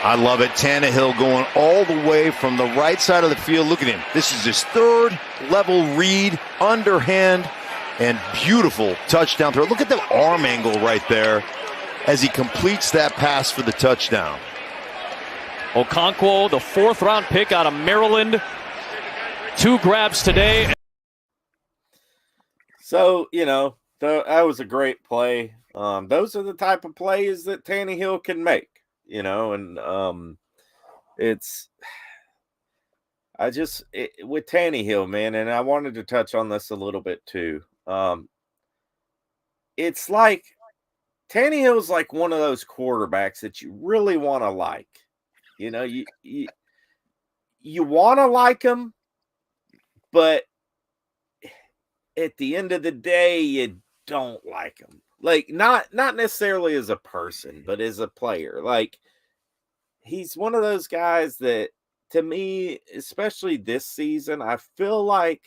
S7: I love it. Tannehill going all the way from the right side of the field. Look at him. This is his third level read, underhand, and beautiful touchdown throw. Look at the arm angle right there as he completes that pass for the touchdown.
S6: Okonkwo, the 4th-round pick out of Maryland. 2 grabs today.
S3: So, that was a great play. Those are the type of plays that Tannehill can make. And with Tannehill, man, and I wanted to touch on this a little bit too. It's like Tannehill's like one of those quarterbacks that you really want to like. You want to like him, but at the end of the day, you don't like him. Like not necessarily as a person, but as a player. Like he's one of those guys that, to me, especially this season, I feel like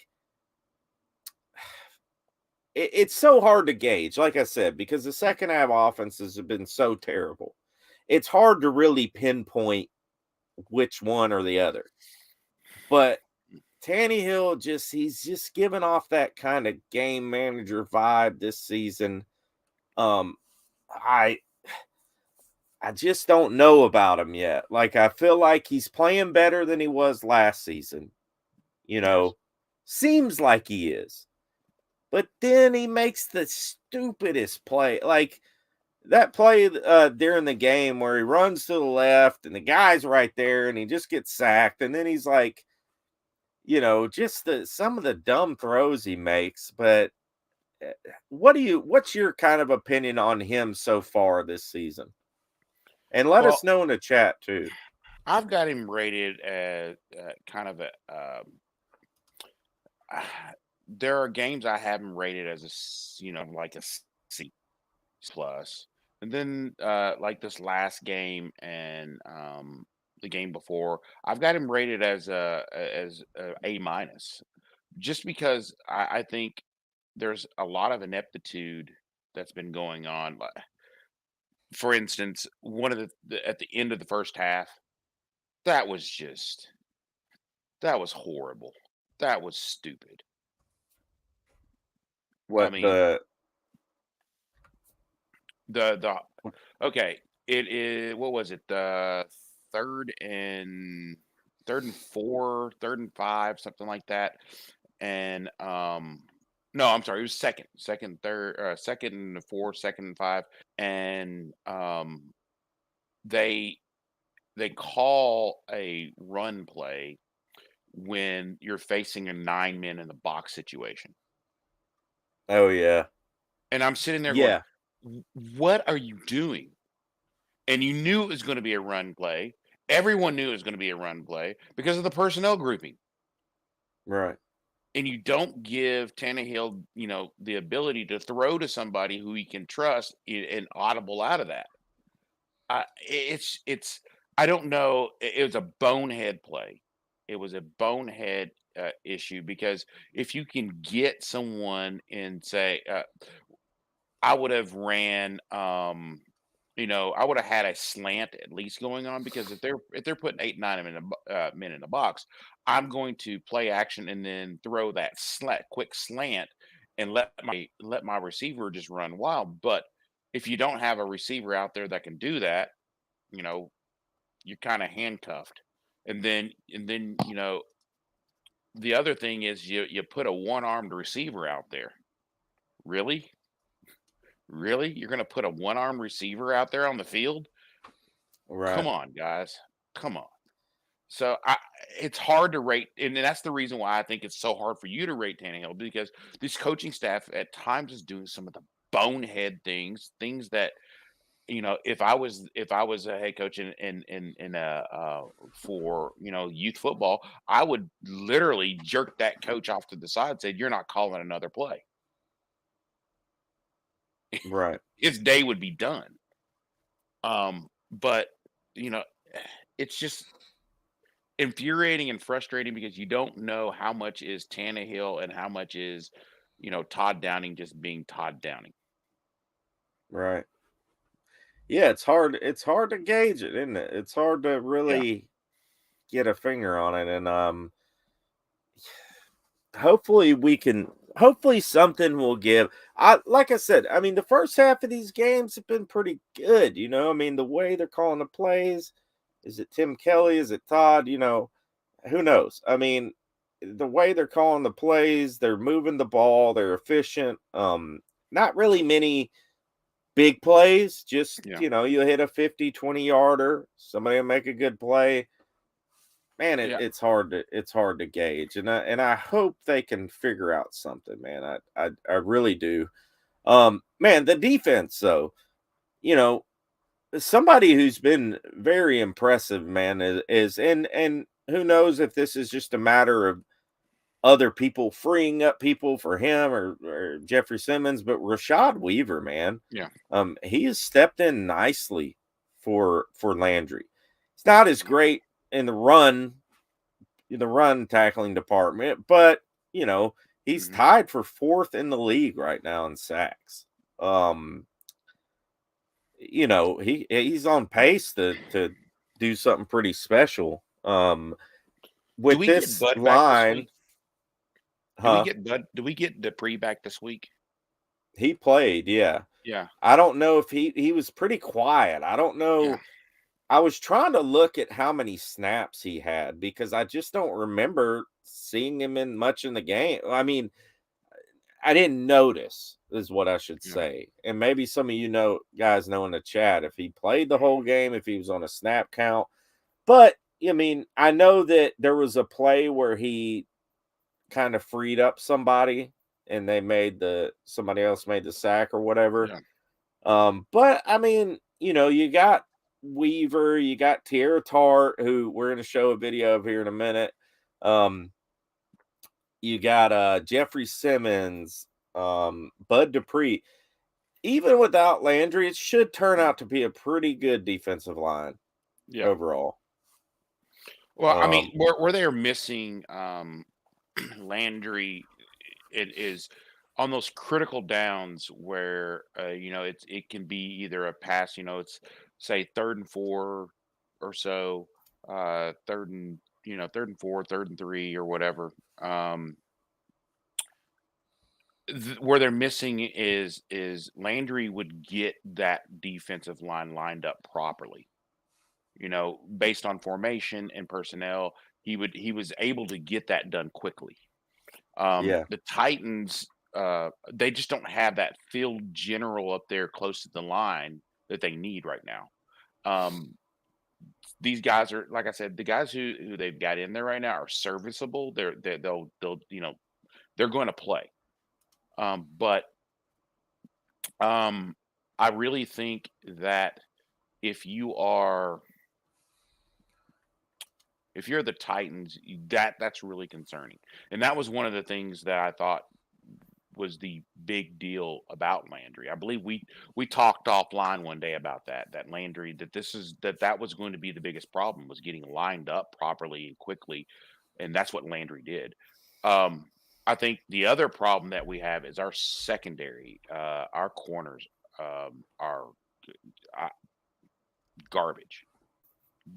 S3: it's so hard to gauge. Like I said, because the second half offenses have been so terrible, it's hard to really pinpoint which one or the other. But Tannehill he's just giving off that kind of game manager vibe this season. I just don't know about him yet. Like, I feel like he's playing better than he was last season. Seems like he is. But then he makes the stupidest play. Like that play during the game where he runs to the left and the guy's right there and he just gets sacked. And then he's like, just some of the dumb throws he makes. But what's your kind of opinion on him so far this season? And let us know in the chat too.
S4: I've got him rated as kind of there are games I have him rated as like a C plus, and then like this last game and the game before, I've got him rated as a A minus, just because I think there's a lot of ineptitude that's been going on. For instance, one of the at the end of the first half, that was horrible. That was stupid.
S3: What
S4: I mean,
S3: the
S4: okay, it is, what was it? The third and 5, something like that. And no, I'm sorry, it was second and 4, 2nd and 5, and they call a run play when you're facing a 9 men in the box situation.
S3: Oh yeah.
S4: And I'm sitting there going, what are you doing? And you knew it was going to be a run play. Everyone knew it was going to be a run play because of the personnel grouping.
S3: Right. And
S4: you don't give Tannehill, the ability to throw to somebody who he can trust and audible out of that. I don't know. It was a bonehead play. It was a bonehead issue, because if you can get someone and say, I would have ran, I would have had a slant at least going on, because if they're putting 8, 9 men in the box, I'm going to play action and then throw that quick slant and let my receiver just run wild. But if you don't have a receiver out there that can do that, you're kind of handcuffed. And then the other thing is you put a one-armed receiver out there. Really? You're going to put a one-armed receiver out there on the field?
S3: Right.
S4: Come on, guys. Come on. So it's hard to rate, and that's the reason why I think it's so hard for you to rate Tannehill, because this coaching staff at times is doing some of the bonehead things that if I was a head coach in a for youth football, I would literally jerk that coach off to the side and say, "You're not calling another play."
S3: Right.
S4: His day would be done. But you know, it's just infuriating and frustrating because you don't know how much is Tannehill and how much is Todd Downing just being Todd Downing.
S3: Right. Yeah, it's hard. It's hard to gauge it, isn't it? It's hard to
S4: Yeah.
S3: really get a finger on it, and hopefully we can. Hopefully something will give. Like I said, I mean, the first half of these games have been pretty good. I mean, the way they're calling the plays. Is it Tim Kelly? Is it Todd? Who knows? I mean, the way they're calling the plays, they're moving the ball, they're efficient. Not really many big plays, just
S4: Yeah.
S3: you hit a 50-20 yarder, somebody will make a good play. Man,
S4: Yeah.
S3: it's hard to gauge, and I hope they can figure out something, man. I really do. Man, the defense though, somebody who's been very impressive, man, is and who knows if this is just a matter of other people freeing up people for him or Jeffrey Simmons, but Rashad Weaver, man,
S4: Yeah.
S3: he has stepped in nicely for Landry. It's not as great in the run tackling department, but he's
S4: Mhm.
S3: tied for 4th in the league right now in sacks. He's on pace to do something pretty special.
S4: Do
S3: With
S4: we get
S3: this
S4: Bud back this
S3: line,
S4: week?
S3: huh?
S4: Do we get Dupree back this week?
S3: He played, yeah.
S4: Yeah.
S3: I don't know if he was pretty quiet. I don't know.
S4: Yeah.
S3: I was trying to look at how many snaps he had because I just don't remember seeing him in much in the game. I mean, I didn't notice is what I should
S4: Yeah.
S3: say. And maybe some of guys know in the chat if he played the whole game, if he was on a snap count. But I mean, I know that there was a play where he kind of freed up somebody and somebody else made the sack or whatever.
S4: Yeah.
S3: But I mean, you got Weaver, you got Tierra Tart, who we're going to show a video of here in a minute. You got Jeffrey Simmons, Bud Dupree. Even without Landry, it should turn out to be a pretty good defensive line
S4: Yeah.
S3: overall.
S4: Well, I mean, where they're missing Landry, it is on those critical downs where it can be either a pass, it's say 3rd and 4 or so, 3rd and 4, 3rd and 3 or whatever. Where they're missing is Landry would get that defensive line lined up properly. Based on formation and personnel, he was able to get that done quickly.
S3: Yeah.
S4: The Titans, they just don't have that field general up there close to the line that they need right now. These guys are, like I said, the guys who they've got in there right now are serviceable. They'll they're going to play. But I really think that if you're the Titans, that's really concerning. And that was one of the things that I thought was the big deal about Landry. I believe we talked offline one day about that Landry, that was going to be the biggest problem, was getting lined up properly and quickly, and that's what Landry did. I think the other problem that we have is our secondary. Our corners are garbage.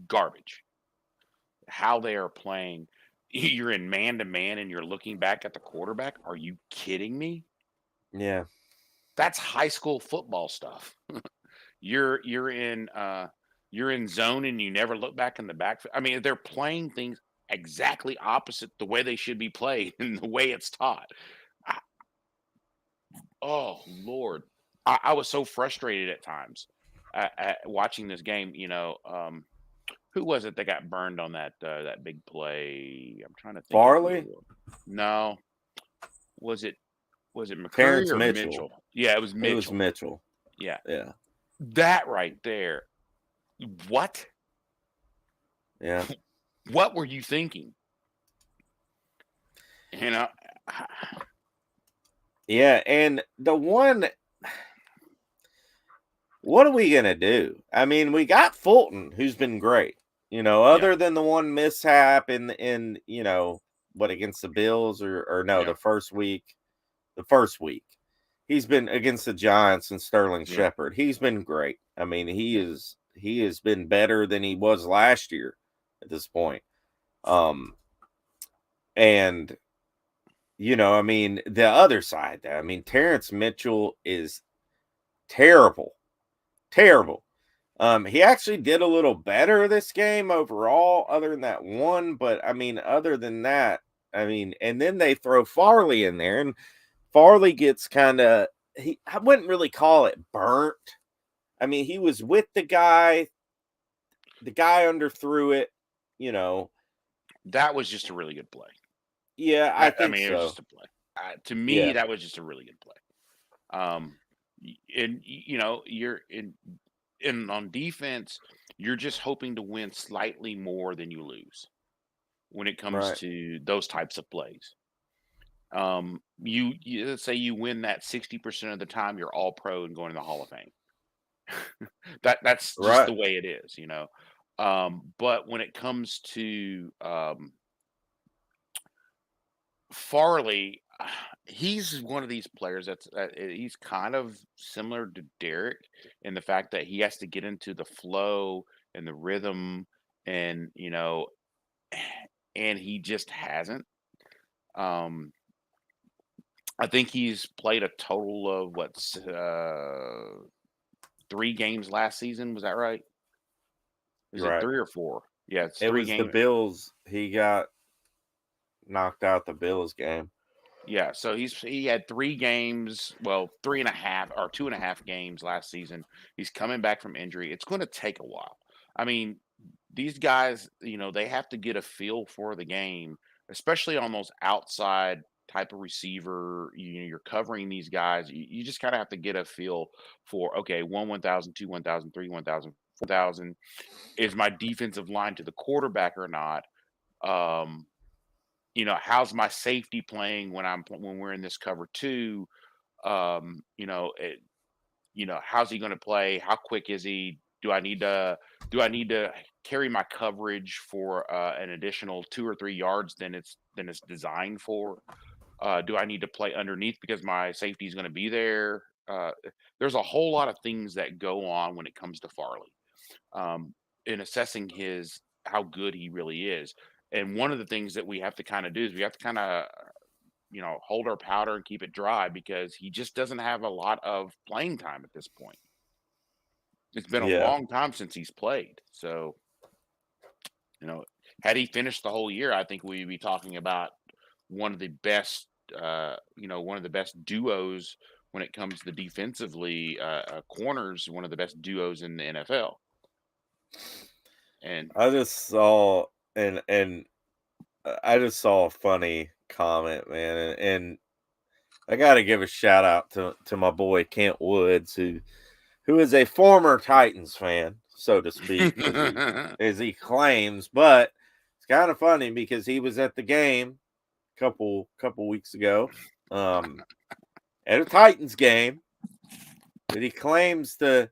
S4: Garbage. How they are playing. You're in man to man and you're looking back at the quarterback. Are you kidding me?
S3: Yeah.
S4: That's high school football stuff. You're in zone and you never look back in the back. I mean, they're playing things exactly opposite the way they should be played and the way it's taught. Oh Lord, I was so frustrated at times at watching this game. Who was it that got burned on that big play? I'm trying to think.
S3: Farley?
S4: No, was it McCurry
S3: Terrence
S4: or
S3: Mitchell.
S4: Mitchell? Yeah, it was Mitchell.
S3: It was Mitchell.
S4: Yeah.
S3: Yeah.
S4: That right there. What?
S3: Yeah.
S4: What were you thinking? You know,
S3: Yeah, and the one, what are we gonna do? I mean, we got Fulton, who's been great. Other than the one mishap in what, against the Bills or no,
S4: Yeah.
S3: the first week, he's been against the Giants and Sterling
S4: Yeah.
S3: Shepard. He's been great. I mean, he has been better than he was last year at this point. And I mean, the other side, I mean, Terrence Mitchell is terrible. Terrible. He actually did a little better this game overall, other than that one. But I mean, other than that, I mean, and then they throw Farley in there, and Farley gets kind of, I wouldn't really call it burnt. I mean, he was with the guy underthrew it,
S4: that was just a really good play.
S3: Yeah, I think
S4: mean,
S3: so.
S4: it was just a play. To me,
S3: Yeah.
S4: that was just a really good play. And you're in on defense, you're just hoping to win slightly more than you lose when it comes
S3: Right.
S4: to those types of plays. Let's say you win that 60% of the time, you're all pro and going to the Hall of Fame. That's just
S3: Right.
S4: the way it is, but when it comes to Farley, he's one of these players that's he's kind of similar to Derrick in the fact that he has to get into the flow and the rhythm, and and he just hasn't. I think he's played a total of 3 games last season. Was that right? Is it
S3: Right.
S4: 3 or 4? Yeah, it's
S3: It
S4: 3
S3: was the
S4: games.
S3: Bills. He got knocked out the Bills game.
S4: Yeah, so he had 3 games, well, 3.5 or 2.5 games last season. He's coming back from injury. It's going to take a while. I mean, these guys, they have to get a feel for the game, especially on those outside type of receiver. You're covering these guys. You just kind of have to get a feel for, okay, 1,000, 2, 1,000, 3, 1,000, 4,000. Is my defensive line to the quarterback or not? How's my safety playing when we're in this cover 2? How's he going to play? How quick is he? Do I need to carry my coverage for an additional 2 or 3 yards than it's designed for? Do I need to play underneath because my safety is going to be there? There's a whole lot of things that go on when it comes to Farley, in assessing how good he really is. And one of the things that we have to kind of do is we have to kind of hold our powder and keep it dry, because he just doesn't have a lot of playing time at this point. It's been a
S3: Yeah.
S4: long time since he's played. So, had he finished the whole year, I think we'd be talking about one of the best, one of the best duos when it comes to defensively, corners, one of the best duos in the NFL. And
S3: I just saw I just saw a funny comment, man, and I got to give a shout out to my boy Kent Woods, who is a former Titans fan, so to speak, as he claims. But it's kind of funny because he was at the game a couple weeks ago, at a Titans game, that he claims to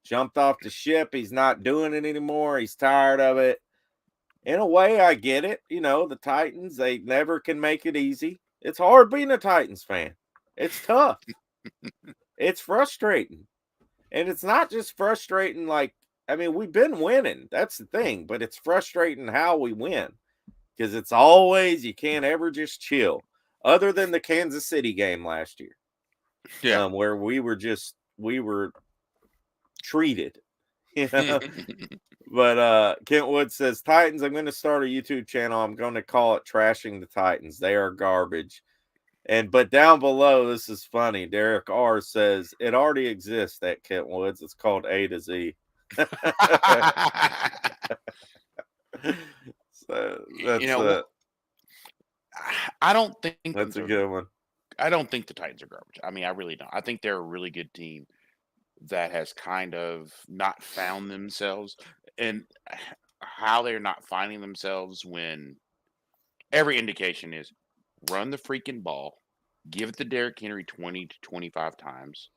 S3: jumped off the ship. He's not doing it anymore. He's tired of it. In a way, I get it. The Titans, they never can make it easy. It's hard being a Titans fan. It's tough. It's frustrating. And it's not just frustrating we've been winning. That's the thing. But it's frustrating how we win. Because it's always, you can't ever just chill. Other than the Kansas City game last year.
S4: yeah.
S3: Where we were treated. But Kent Wood says, Titans, I'm going to start a YouTube channel. I'm going to call it Trashing the Titans. They are garbage. But down below, this is funny. Derek R says, it already exists at Kent Woods. It's called A to Z. So that's
S4: I don't think
S3: that's a good one.
S4: I don't think the Titans are garbage. I mean, I really don't. I think they're a really good team that has kind of not found themselves, and how they're not finding themselves when every indication is run the freaking ball, give it to Derrick Henry 20 to 25 times,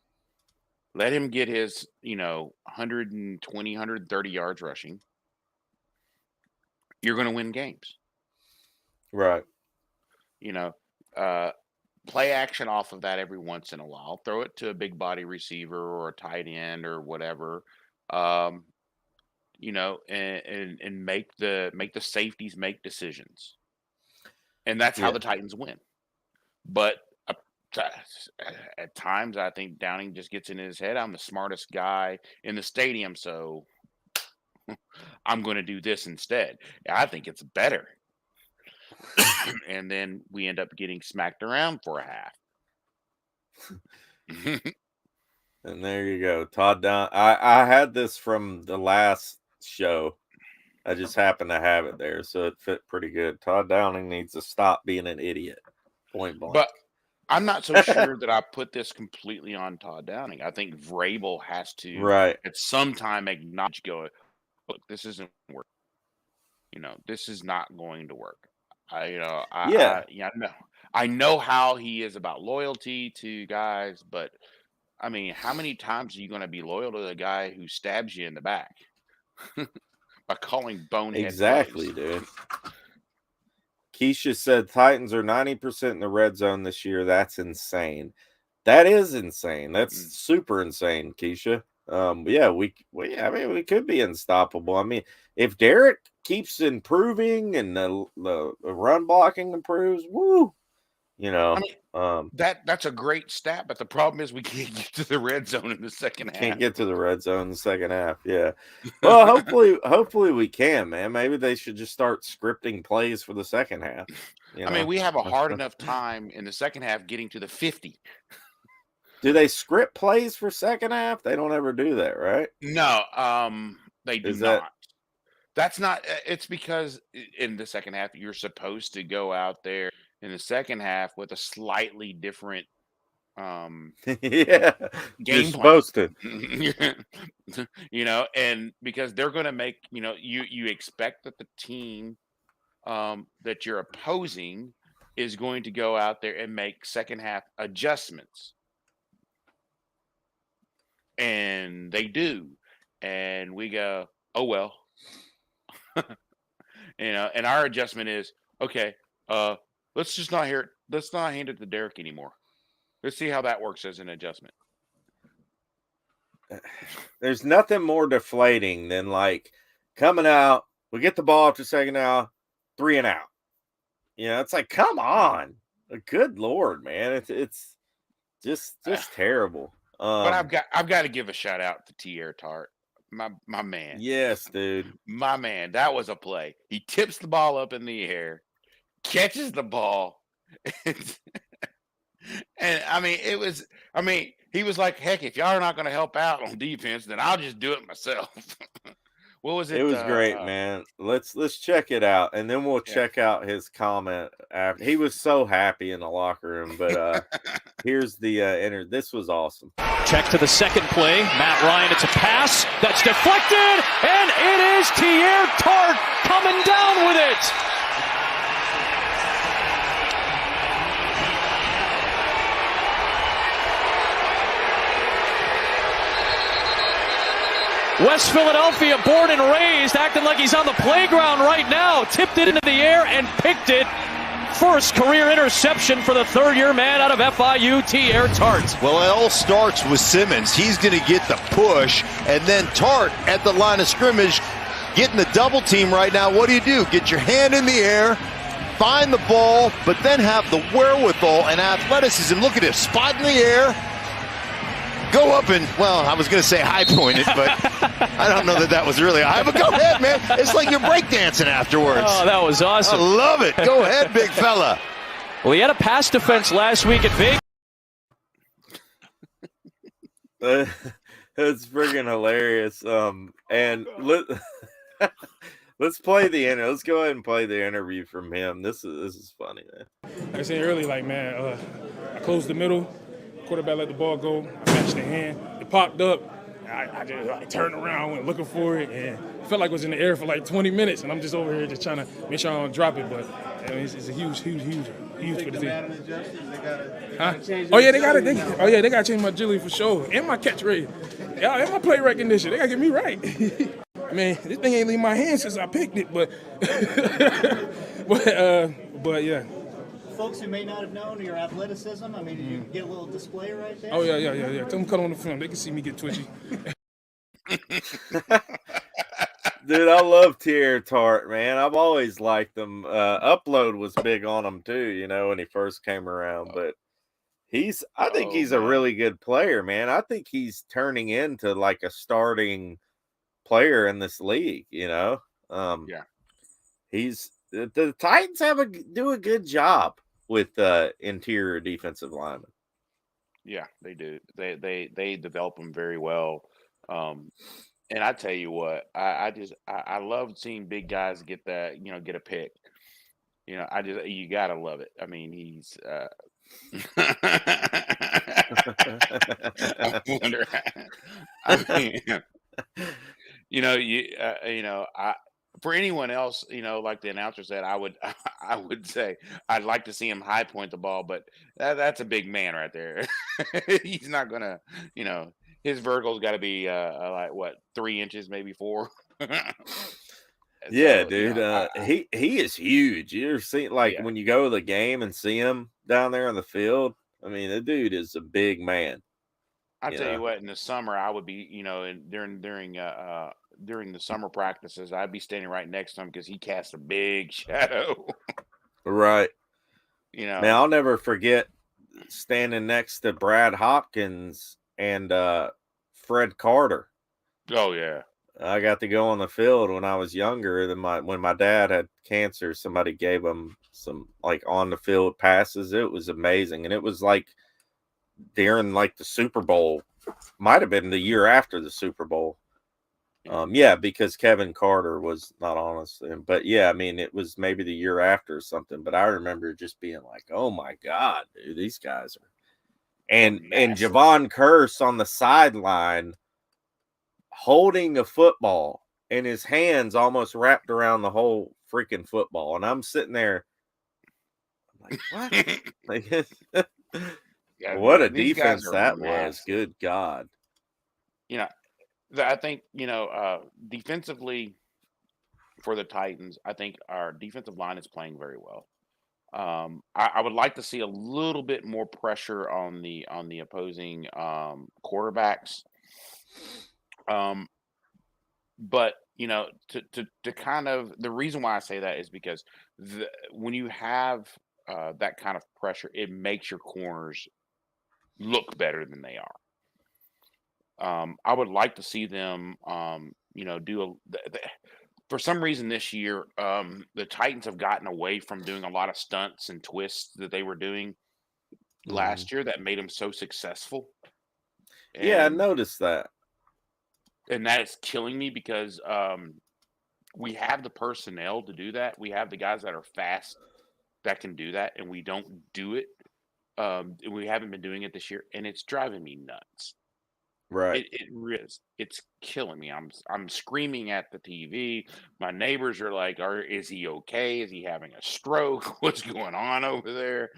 S4: let him get his, 120, 130 yards rushing. You're going to win games.
S3: Right.
S4: Play action off of that every once in a while. Throw it to a big body receiver or a tight end or whatever. And make the safeties make decisions. And that's how the Titans win. But at times, I think Downing just gets in his head. I'm the smartest guy in the stadium, so I'm going to do this instead. I think it's better. And then we end up getting smacked around for a half.
S3: And there you go. Todd Downing. I had this from the last show. I just happened to have it there, so it fit pretty good. Todd Downing needs to stop being an idiot. Point blank.
S4: But I'm not so sure that I put this completely on Todd Downing. I think Vrabel has to, at some time, acknowledge, look, this isn't working. This is not going to work. I know how he is about loyalty to guys, but I mean, how many times are you going to be loyal to the guy who stabs you in the back by calling bonehead
S3: exactly,
S4: plays?
S3: Dude. Keisha said Titans are 90% in the red zone this year. That's insane. That is insane. That's super insane, Keisha. We could be unstoppable. I mean, if Derrick keeps improving and the run blocking improves, woo.
S4: That's a great stat, but the problem is we can't get to the red zone in the second half.
S3: Can't get to the red zone in the second half. Yeah. Well, hopefully we can, man. Maybe they should just start scripting plays for the second half.
S4: I mean, we have a hard enough time in the second half getting to the 50.
S3: Do they script plays for second half? They don't ever do that, right?
S4: No, they do not. That's not. It's because in the second half you're supposed to go out there in the second half with a slightly different game
S3: you're supposed to.
S4: And because they're going to make, you expect that the team that you're opposing is going to go out there and make second half adjustments. And they do. And we go, oh, well. And our adjustment is, okay, let's just not hand it to Derrick anymore. Let's see how that works as an adjustment.
S3: There's nothing more deflating than like coming out, we get the ball after second out, 3 and out. It's like, come on. Good Lord, man. It's just terrible.
S4: But I've got to give a shout out to T.R. Tart. My man.
S3: Yes, dude.
S4: My man. That was a play. He tips the ball up in the air, catches the ball. And he was like, heck, if y'all are not going to help out on defense, then I'll just do it myself. What was it?
S3: It was great, man. Let's check it out, and then we'll check out his comment after. He was so happy in the locker room, but here's the this was awesome.
S6: Check to the second play. Matt Ryan, it's a pass that's deflected, and it is T.R. Tart coming down with it. West Philadelphia, born and raised, acting like he's on the playground right now. Tipped it into the air and picked it. First career interception for the third-year man out of FIU, T.R. Tart.
S7: Well, it all starts with Simmons. He's going to get the push, and then Tart at the line of scrimmage getting the double team right now. What do? Get your hand in the air, find the ball, but then have the wherewithal and athleticism. Look at him, spot in the air. Go up and, well, I was going to say high point it, but I don't know that was really high. But go ahead, man. It's like you're breakdancing afterwards.
S6: Oh, that was awesome.
S7: I love it. Go ahead, big fella.
S6: Well, he had a pass defense last week at Vegas.
S3: That's friggin' hilarious. And Let's play the interview. Let's go ahead and play the interview from him. This is funny, man.
S8: Like I said earlier, I closed the middle, quarterback let the ball go, I matched the hand, it popped up, I just turned around, went looking for it, and it felt like it was in the air for like 20 minutes, and I'm just over here just trying to make sure I don't drop it, but it's a huge for the team. Huh? Oh yeah, they gotta change my agility for sure, and my catch rate, and my play recognition. They gotta get me right. Man, this thing ain't leave my hand since I picked it, but but yeah.
S9: Folks who may not have known your athleticism, I mean, did you get a little display right there?
S8: Oh yeah. Tell them cut on the film. They can see me get twitchy.
S3: Dude, I love Tier Tart, man. I've always liked them. Upload was big on him too, when he first came around. But I think he's a really good player, man. I think he's turning into like a starting player in this league,
S4: Yeah.
S3: The Titans do a good job with interior defensive linemen.
S4: Yeah, they do. They develop them very well. And I tell you what, I love seeing big guys get that, get a pick. You gotta love it. I mean, he's I wonder. I mean, for anyone else, like the announcer said, I would say I'd like to see him high point the ball, but that's a big man right there. He's not gonna, his vertical's got to be like what, 3 inches, maybe 4.
S3: Yeah,
S4: So,
S3: dude. He is huge. You ever seen when you go to the game and see him down there on the field? I mean, the dude is a big man.
S4: I tell you what, in the summer I would be, during the summer practices, I'd be standing right next to him because he casts a big shadow.
S3: Right. Man, I'll never forget standing next to Brad Hopkins and Fred Carter.
S4: Oh yeah.
S3: I got to go on the field when I was younger. When my dad had cancer, somebody gave him some on the field passes. It was amazing, and it was during the Super Bowl. Might have been the year after the Super Bowl. Because Kevin Carter was not on us then. But yeah, I mean, it was maybe the year after or something. But I remember just being like, "Oh my God, dude, these guys are." And Javon Curse on the sideline, holding a football, and his hands almost wrapped around the whole freaking football. And I'm sitting there, I'm like, what? What a defense that was. Good God.
S4: I think, defensively for the Titans, I think our defensive line is playing very well. I would like to see a little bit more pressure on the opposing quarterbacks. But to kind of, the reason why I say that is because when you have that kind of pressure, it makes your corners look better than they are. I would like to see them, for some reason this year, the Titans have gotten away from doing a lot of stunts and twists that they were doing last year that made them so successful.
S3: I noticed that.
S4: And that is killing me because we have the personnel to do that. We have the guys that are fast that can do that, and we don't do it. We haven't been doing it this year, and it's driving me nuts.
S3: Right.
S4: It is. It's killing me. I'm screaming at the TV. My neighbors are like, is he okay? Is he having a stroke? What's going on over there?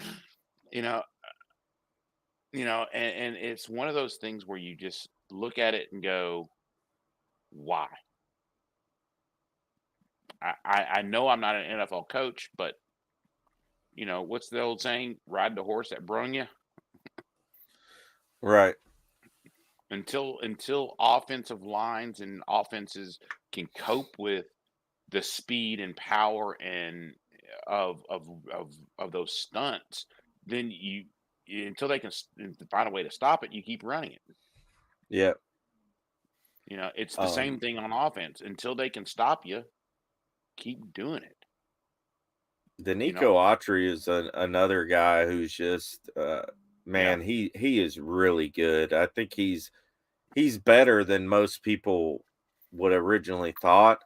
S4: And it's one of those things where you just look at it and go, why? I know I'm not an NFL coach, but what's the old saying? Ride the horse that brung you.
S3: Right.
S4: Until offensive lines and offenses can cope with the speed and power and of those stunts, then until they can find a way to stop it, you keep running it.
S3: Yeah.
S4: It's the same thing on offense. Until they can stop you, keep doing it.
S3: Danico Autry is another guy who's just he is really good. I think he's better than most people would originally thought.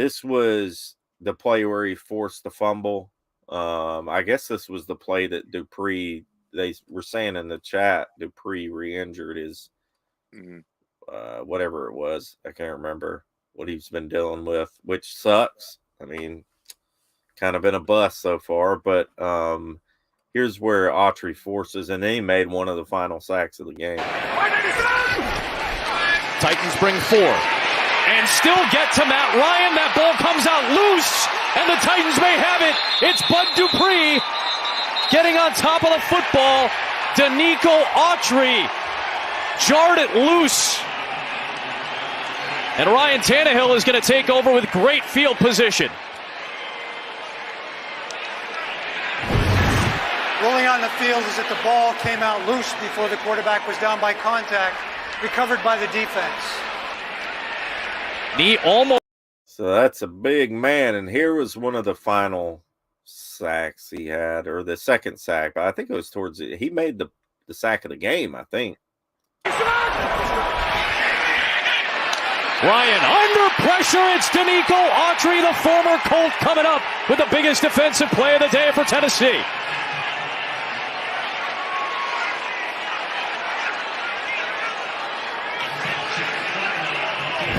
S3: this was the play where he forced the fumble. I guess this was the play that Dupree, they were saying in the chat, Dupree re-injured his whatever it was. I can't remember what he's been dealing with, which sucks. I mean, kind of been a bust so far, but here's where Autry forces, and then he made one of the final sacks of the game.
S6: Titans bring 4 and still get to Matt Ryan. That ball comes out loose, and the Titans may have it. It's Bud Dupree getting on top of the football. Danico Autry jarred it loose. And Ryan Tannehill is going to take over with great field position.
S10: Ruling on the field is that the ball came out loose before the quarterback was down by contact, recovered by the defense.
S6: Knee almost.
S3: So that's a big man, and here was one of the final sacks he had, or the second sack, but I think it was towards it. He made the sack of the game, I think.
S6: Ryan under pressure. It's Danico Autry, the former Colt, coming up with the biggest defensive play of the day for Tennessee.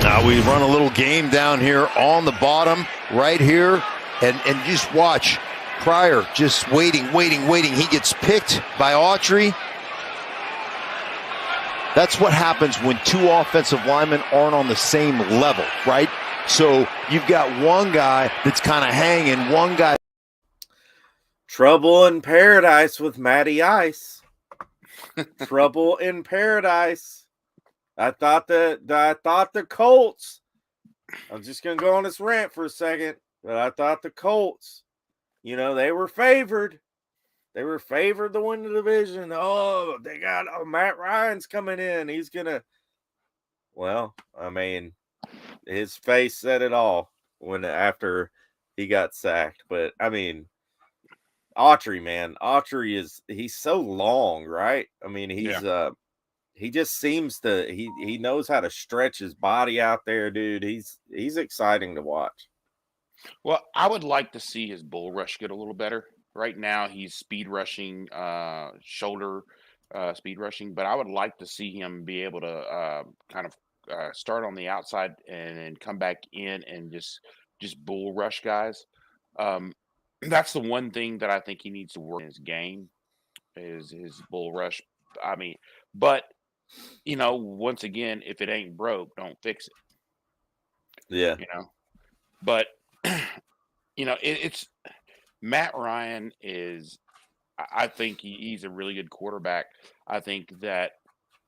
S7: Now we run a little game down here on the bottom right here, and just watch Pryor just waiting. He gets picked by Autry. That's what happens when 2 offensive linemen aren't on the same level, right? So you've got one guy that's kind of hanging, one guy.
S3: Trouble in paradise with Matty Ice. Trouble in paradise. I thought the Colts, I'm just going to go on this rant for a second, but I thought the Colts, they were favored. They were favored to win the division. Oh, they got Matt Ryan's coming in. He's going to, well, I mean, his face said it all after he got sacked. But, I mean, Autry, man, he's so long, right? I mean, he just seems to he knows how to stretch his body out there, dude. He's exciting to watch.
S4: Well, I would like to see his bull rush get a little better. Right now, he's speed rushing, shoulder speed rushing, but I would like to see him be able to kind of start on the outside and then come back in and just bull rush guys. That's the one thing that I think he needs to work in his game is his bull rush. I mean, but once again, if it ain't broke, don't fix it.
S3: Yeah.
S4: But it's Matt Ryan is, I think he's a really good quarterback. I think that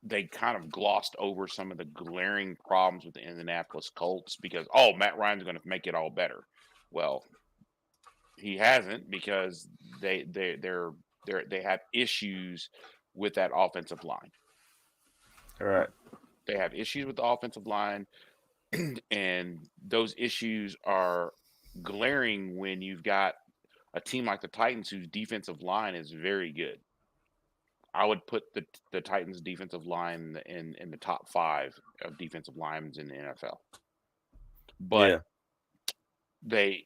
S4: they kind of glossed over some of the glaring problems with the Indianapolis Colts because, Matt Ryan's going to make it all better. Well, he hasn't because they have issues with that offensive line.
S3: All right.
S4: They have issues with the offensive line, and those issues are glaring when you've got a team like the Titans whose defensive line is very good. I would put the Titans defensive line in the top 5 of defensive linemen in the NFL. But they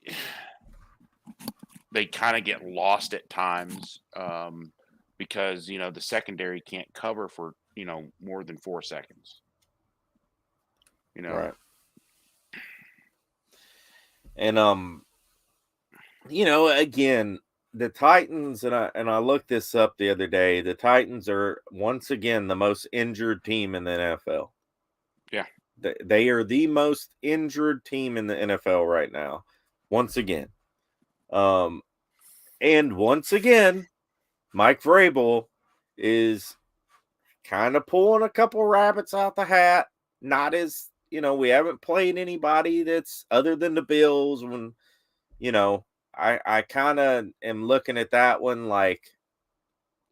S4: kind of get lost at times because, the secondary can't cover for, more than 4 seconds.
S3: Right. And again, the Titans, and I looked this up the other day, the Titans are once again the most injured team in the NFL.
S4: Yeah.
S3: They are the most injured team in the NFL right now. Once again. And once again, Mike Vrabel is kind of pulling a couple rabbits out the hat. Not as, we haven't played anybody that's other than the Bills when, I kind of am looking at that one like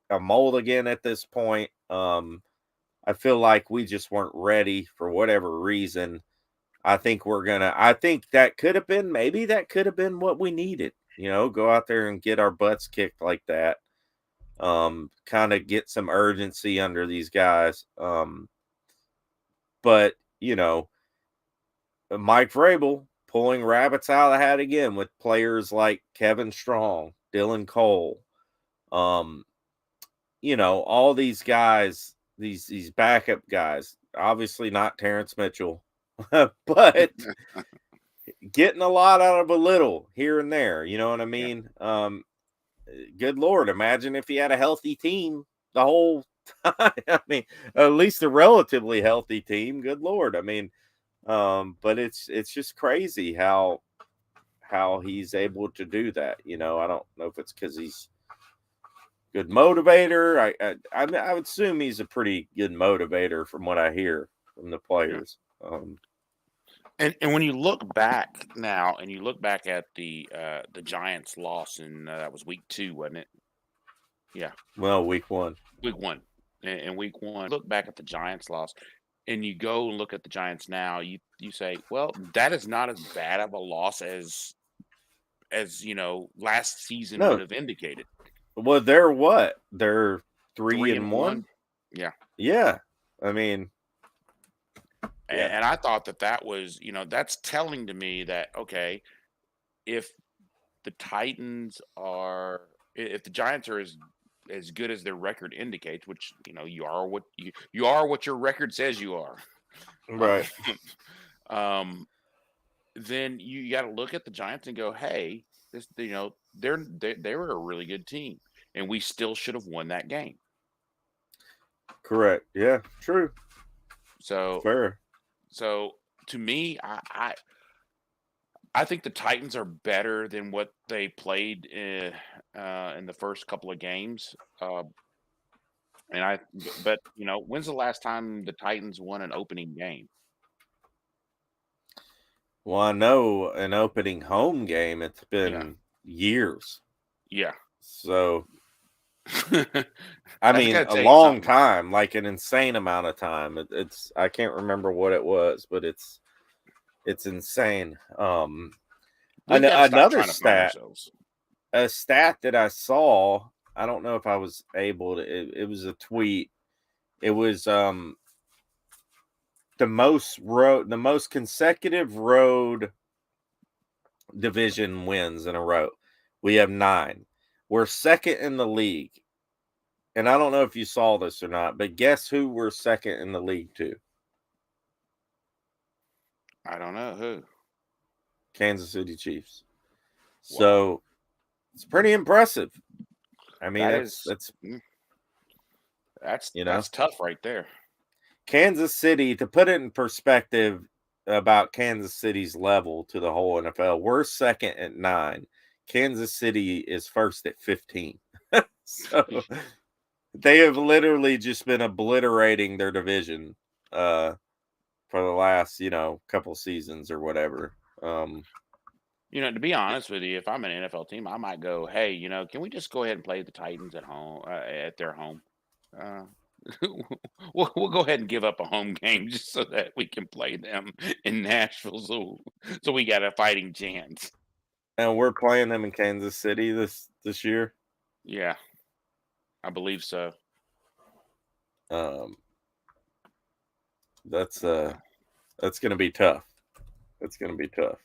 S3: a mulligan at this point. I feel like we just weren't ready for whatever reason. I think that could have been what we needed, go out there and get our butts kicked like that. Kind of get some urgency under these guys. But, Mike Vrabel, pulling rabbits out of the hat again with players like Kevin Strong, Dylan Cole, all these guys, these backup guys. Obviously not Terrence Mitchell, but getting a lot out of a little here and there. You know what I mean? Yeah. Good Lord, imagine if he had a healthy team the whole time. I mean, at least a relatively healthy team. Good Lord. I mean, but it's just crazy how he's able to do that. I don't know if it's because he's good motivator. I would assume he's a pretty good motivator from what I hear from the players.
S4: And when you look back now, and you look back at the Giants' loss, and that was week 2, wasn't it? Yeah.
S3: Well, week 1.
S4: Week 1. And week 1, look back at the Giants' loss, and you go and look at the Giants now. You say, well, that is not as bad of a loss as last season would have indicated.
S3: Well, they're what? They're 3-1.
S4: Yeah.
S3: Yeah. I mean.
S4: And I thought that was, that's telling to me that, okay, if the Giants are as good as their record indicates, which, you are what your record says you are.
S3: Right.
S4: Then you got to look at the Giants and go, hey, they were a really good team, and we still should have won that game.
S3: Correct. Yeah, true.
S4: So
S3: fair.
S4: So to me, I think the Titans are better than what they played in the first couple of games. But when's the last time the Titans won an opening game?
S3: Well, I know an opening home game. It's been years.
S4: Yeah.
S3: So, I mean, a long time, like an insane amount of time. It's I can't remember what it was, but it's insane. Another stat, a stat that I saw. I don't know if I was able to. It was a tweet. It was the most consecutive road division wins in a row. We have 9. We're second in the league. And I don't know if you saw this or not, but guess who we're second in the league to?
S4: I don't know who.
S3: Kansas City Chiefs. Wow. So it's pretty impressive. I mean,
S4: that's tough right there.
S3: Kansas City, to put it in perspective about Kansas City's level to the whole NFL, we're second at 9. Kansas City is first at 15. So they have literally just been obliterating their division for the last, couple seasons or whatever.
S4: To be honest with you, if I'm an NFL team, I might go, hey, can we just go ahead and play the Titans at home, at their home? We'll go ahead and give up a home game just so that we can play them in Nashville, so we got a fighting chance.
S3: And we're playing them in Kansas City this year.
S4: Yeah, I believe so.
S3: That's going to be tough. That's going to be tough.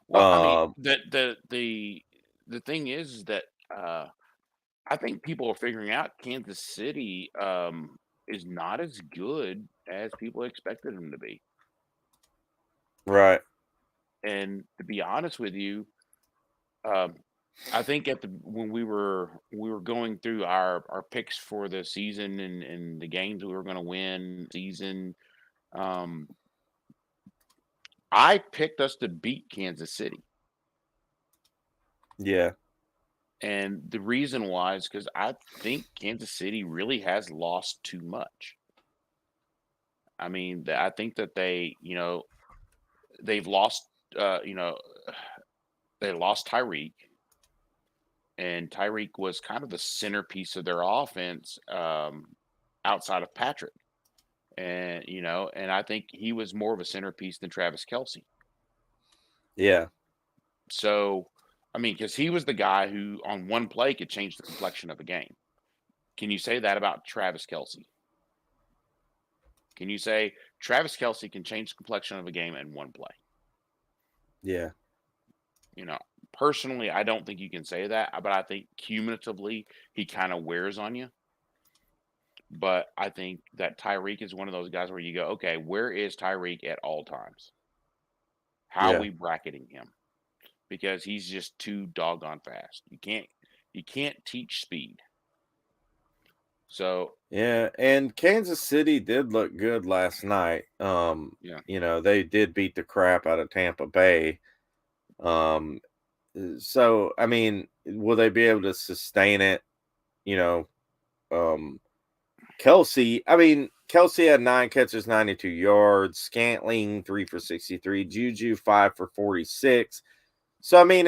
S4: Well, I mean, the thing is that I think people are figuring out Kansas City is not as good as people expected them to be.
S3: Right.
S4: And to be honest with you, I think when we were going through our picks for the season and the games we were going to win season, I picked us to beat Kansas City.
S3: Yeah.
S4: And the reason why is because I think Kansas City really has lost too much. I mean, I think that they've lost, they lost Tyreek. And Tyreek was kind of the centerpiece of their offense outside of Patrick. And, and I think he was more of a centerpiece than Travis Kelce.
S3: Yeah.
S4: So, I mean, because he was the guy who on one play could change the complexion of a game. Can you say that about Travis Kelce? Can you say Travis Kelce can change the complexion of a game in one play?
S3: Yeah.
S4: Personally, I don't think you can say that, but I think cumulatively he kind of wears on you. But I think that Tyreek is one of those guys where you go, okay, where is Tyreek at all times? How are
S3: Yeah.
S4: we bracketing him? Because he's just too doggone fast. You can't teach speed. So
S3: Yeah, and Kansas City did look good last night.
S4: yeah,
S3: They did beat the crap out of Tampa Bay. Um, so I mean, will they be able to sustain it? You know, um, Kelsey had 9 catches, 92 yards. Scantling 3 for 63. Juju 5 for 46. So I mean,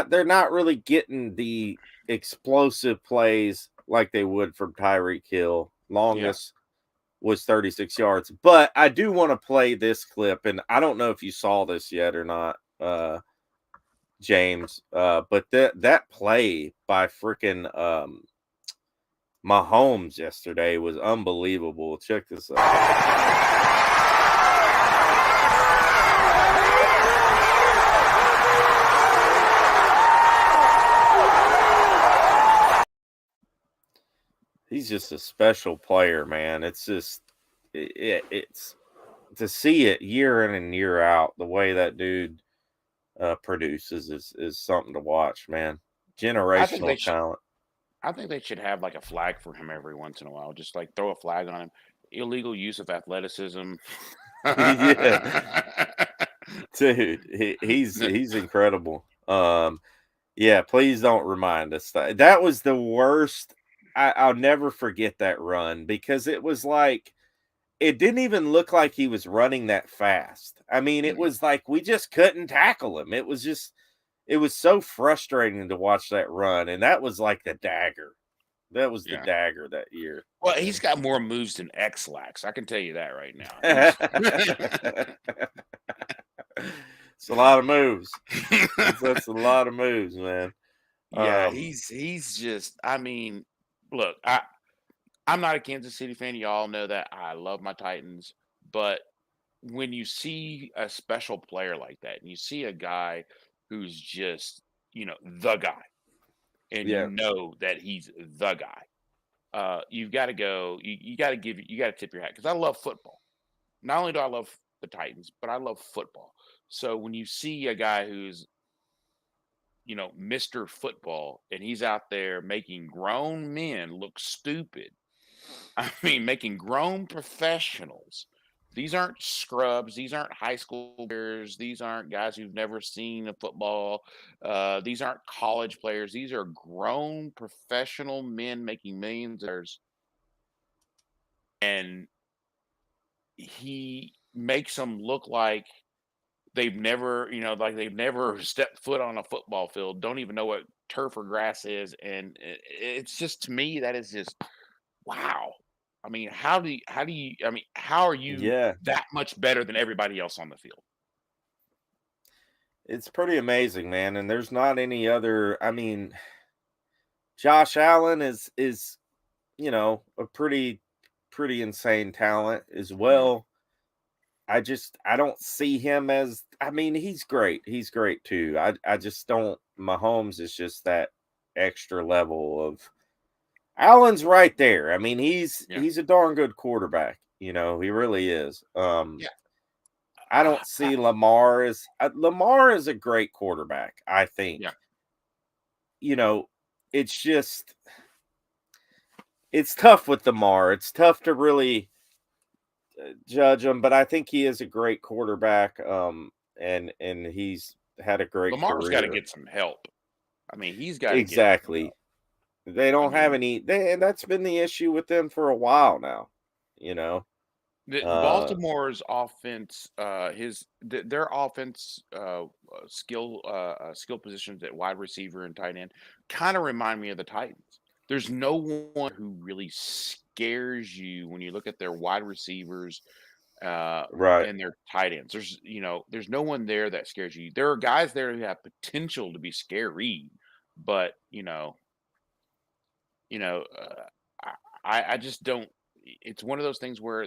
S3: they're not really getting the explosive plays like they would from Tyreek Hill.
S4: yeah.
S3: Longest was 36 yards. But I do want to play this clip, and I don't know if you saw this yet or not, James. But that play by freaking Mahomes yesterday was unbelievable. Check this out. He's just a special player, man. It's just it's to see it year in and year out. The way that dude produces is something to watch, man.
S4: I think they
S3: Generational
S4: should.
S3: talent.
S4: I think they should have like a flag for him every once in a while. Just like throw a flag on him. Illegal use of athleticism.
S3: Yeah, dude, he's incredible. Yeah, please don't remind us that was the worst. I'll never forget that run because it was like it didn't even look like he was running that fast. I mean, it was like we just couldn't tackle him. It was so frustrating to watch that run, and that was like the dagger. That was the
S4: Yeah.
S3: dagger that year.
S4: Well, he's got more moves than X-Lax. I can tell you that right now.
S3: It's a lot of moves. That's a lot of moves, man.
S4: Yeah, he's just. I mean, look, I'm not a Kansas City fan. Y'all know that. I love my Titans, but when you see a special player like that, and you see a guy who's just the guy, and you
S3: Yeah.
S4: know that he's the guy, you've got to go. You got to tip your hat because I love football. Not only do I love the Titans, but I love football. So when you see a guy who's Mr. Football, and he's out there making grown men look stupid. I mean, making grown professionals. These aren't scrubs. These aren't high school players. These aren't guys who've never seen a football. These aren't college players. These are grown professional men making millions of dollars. And he makes them look like they've never stepped foot on a football field, don't even know what turf or grass is. And it's just, to me, that is just, wow. I mean, how are you
S3: Yeah.
S4: that much better than everybody else on the field?
S3: It's pretty amazing, man. And there's not any other. I mean, Josh Allen is a pretty insane talent as well. I don't see him as. I mean, he's great. He's great too. I just don't. Mahomes is just that extra level of. Allen's right there. I mean, he's a darn good quarterback. He really is.
S4: Yeah.
S3: I don't see Lamar as Lamar is a great quarterback, I think.
S4: Yeah.
S3: It's just it's tough with Lamar. It's tough to really judge him, but I think he is a great quarterback. And he's had a great
S4: Lamar's got to
S3: career.
S4: get some help. I mean, he's got to get some
S3: Exactly.
S4: help.
S3: They don't have any, and that's been the issue with them for a while now.
S4: Baltimore's offense, their offense skill positions at wide receiver and tight end kind of remind me of the Titans. There's no one who really scares you when you look at their wide receivers
S3: Right.
S4: and their tight ends. There's no one there that scares you. There are guys there who have potential to be scary, but I just don't. It's one of those things where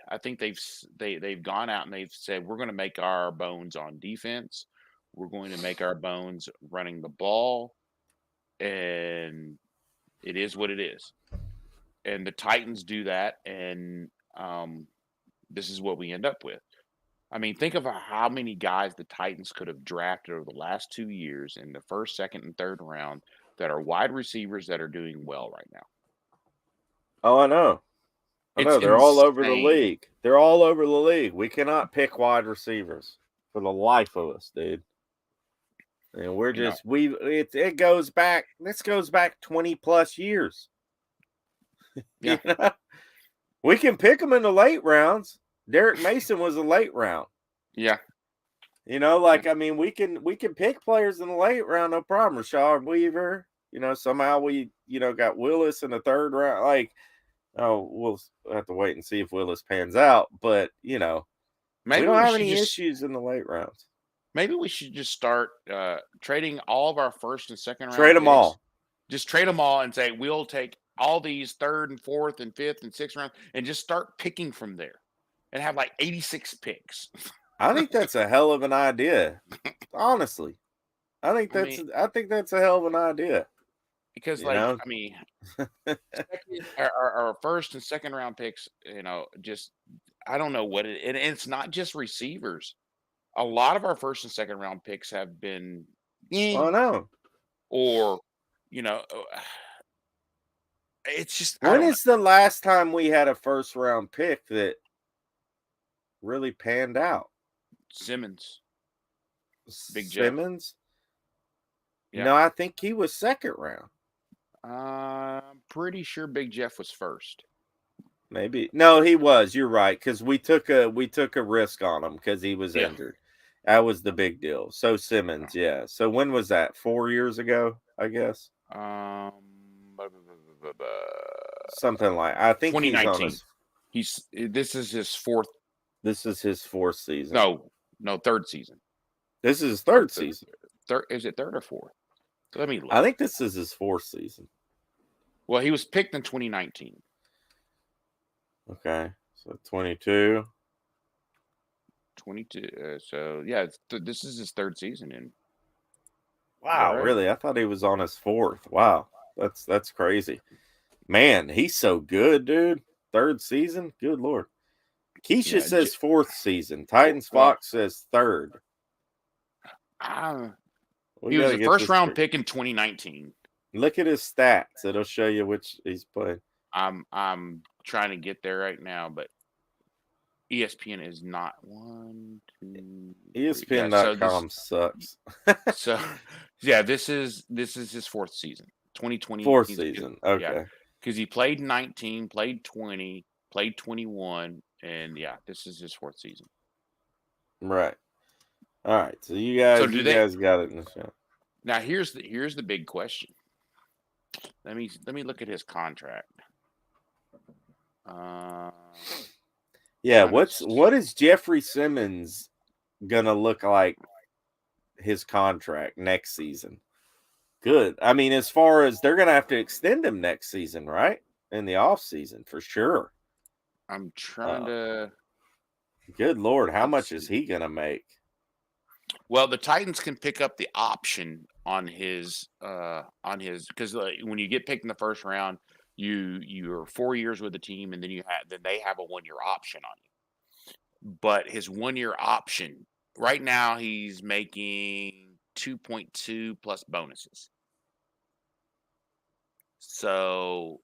S4: I think they've gone out and they've said we're going to make our bones on defense. We're going to make our bones running the ball, and it is what it is. And the Titans do that, and this is what we end up with. I mean, think of how many guys the Titans could have drafted over the last 2 years in the first, second, and third round that are wide receivers that are doing well right now.
S3: Oh, I know.
S4: It's
S3: They're all over the
S4: insane.
S3: league. They're all over the league. We cannot pick wide receivers for the life of us, dude. And we're just it goes back. This goes back 20 plus years.
S4: Yeah.
S3: You know? We can pick them in the late rounds. Derrick Mason was a late round.
S4: Yeah.
S3: You know, like, I mean, we can pick players in the late round, no problem. Rashard Weaver, you know, somehow we, you know, got Willis in the third round. Like, oh, we'll have to wait and see if Willis pans out. But, you know,
S4: Maybe
S3: we don't have any issues in the late rounds.
S4: Maybe we should just start trading all of our first and second round.
S3: Trade them all.
S4: Just trade them all and say, we'll take all these third and fourth and fifth and sixth round and just start picking from there and have like 86 picks.
S3: I think that's a hell of an idea. Honestly. I think that's a hell of an idea.
S4: Because,
S3: our
S4: first and second round picks, you know, just, I don't know what and it's not just receivers. A lot of our first and second round picks have been,
S3: oh no,
S4: or, you know, it's just.
S3: When is the last time we had a first round pick that really panned out?
S4: Simmons. Big
S3: Simmons?
S4: Jeff. Yeah.
S3: No, I think he was second round.
S4: I'm pretty sure Big Jeff was first.
S3: Maybe. No, he was. You're right, because we took a risk on him because he was injured. That was the big deal. So Simmons, yeah. So when was that? 4 years ago, I guess. Something like. I think
S4: 2019. This is his fourth.
S3: This is his fourth season.
S4: No, third season.
S3: This is his third season.
S4: Is it third or fourth? Let me look.
S3: I think this is his fourth season.
S4: Well, he was picked in 2019.
S3: Okay, so 22.
S4: 22. So yeah, this is his third season in.
S3: Wow,
S4: right.
S3: Really? I thought he was on his fourth. Wow, that's crazy. Man, he's so good, dude. Third season? Good Lord. Keisha says fourth season. Titans Fox says third.
S4: He was a first round pick in 2019.
S3: Look at his stats. It'll show you which he's played.
S4: I'm trying to get there right now, but ESPN is not one, two.
S3: ESPN.com sucks.
S4: So yeah, this is his fourth season. 2020.
S3: Fourth season. Okay.
S4: Yeah, because he played 19, played 20, played 21, and yeah, this is his fourth season.
S3: Right. All right. So you guys got it in the show.
S4: Now here's the big question. Let me look at his contract.
S3: Yeah, what is Jeffrey Simmons gonna look like his contract next season? Good. I mean, as far as they're gonna have to extend him next season, right? In the off season for sure.
S4: I'm trying to.
S3: Good Lord, how much is he gonna make?
S4: Well, the Titans can pick up the option on his because when you get picked in the first round, you're 4 years with the team, and then they have a 1 year option on you. But his 1 year option right now, he's making 2.2 plus bonuses. So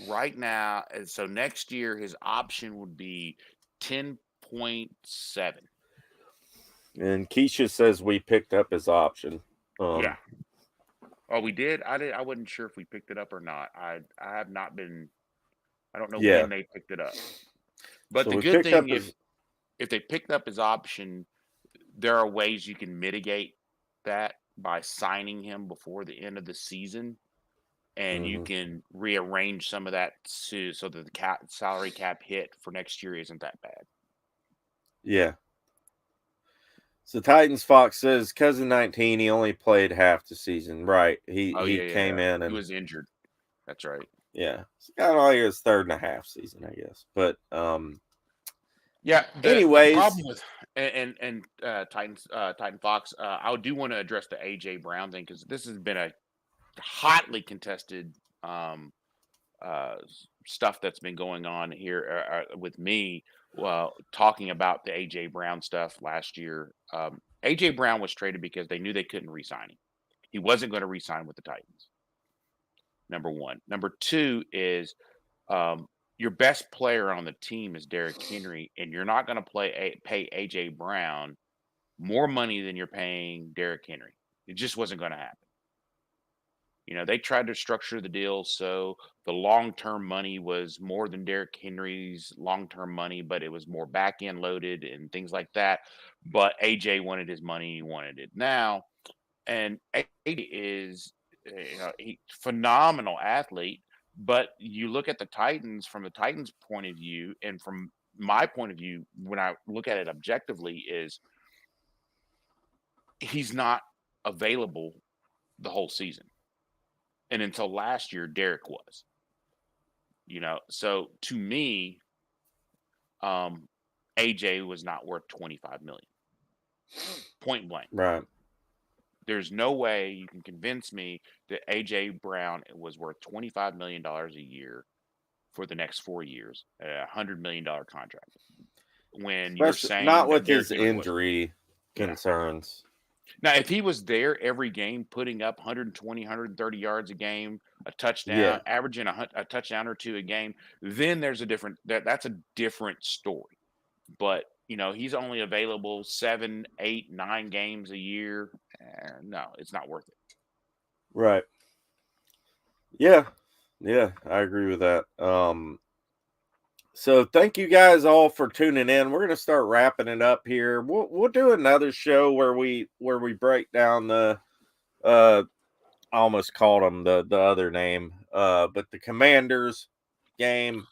S4: right now, so next year his option would be 10.7.
S3: And Keisha says we picked up his option.
S4: Yeah. Oh, we did? I wasn't sure if we picked it up or not. I have not been. I don't know when they picked it up. But the good thing, if they picked up his option, there are ways you can mitigate that by signing him before the end of the season, and you can rearrange some of that so that the salary cap hit for next year isn't that bad.
S3: Yeah. So Titans Fox says cousin 19, he only played half the season. Right. He came in and
S4: he was injured. That's right.
S3: Yeah. It's got all his third and a half season, I guess. But
S4: Yeah. The
S3: Anyways,
S4: problem with Titan Fox, I do want to address the AJ Brown thing because this has been a hotly contested stuff that's been going on here with me. Talking about the AJ Brown stuff last year. AJ Brown was traded because they knew they couldn't re-sign him. He wasn't going to re-sign with the Titans. Number one. Number two is your best player on the team is Derrick Henry, and you're not going to pay AJ Brown more money than you're paying Derrick Henry. It just wasn't going to happen. They tried to structure the deal so the long-term money was more than Derrick Henry's long-term money, but it was more back-end loaded and things like that. But AJ wanted his money; he wanted it now. And AJ is, he phenomenal athlete. But you look at the Titans from the Titans' point of view, and from my point of view, when I look at it objectively, is he's not available the whole season. And until last year, Derrick was. So to me, AJ was not worth $25 million. Point blank.
S3: right.
S4: There's no way you can convince me that AJ Brown was worth $25 million a year for the next 4 years, a $100 million contract. When you're saying
S3: not with
S4: Derrick
S3: his
S4: Henry
S3: injury concerns.
S4: Now, if he was there every game, putting up 120, 130 yards a game, a touchdown,
S3: Yeah.
S4: averaging a touchdown or two a game, then there's that's a different story. But, he's only available 7, 8, 9 games a year. No, it's not worth it.
S3: Right. Yeah. Yeah, I agree with that. So thank you guys all for tuning in. We're gonna start wrapping it up here. We'll do another show where we break down the I almost called them the other name, but the Commanders game.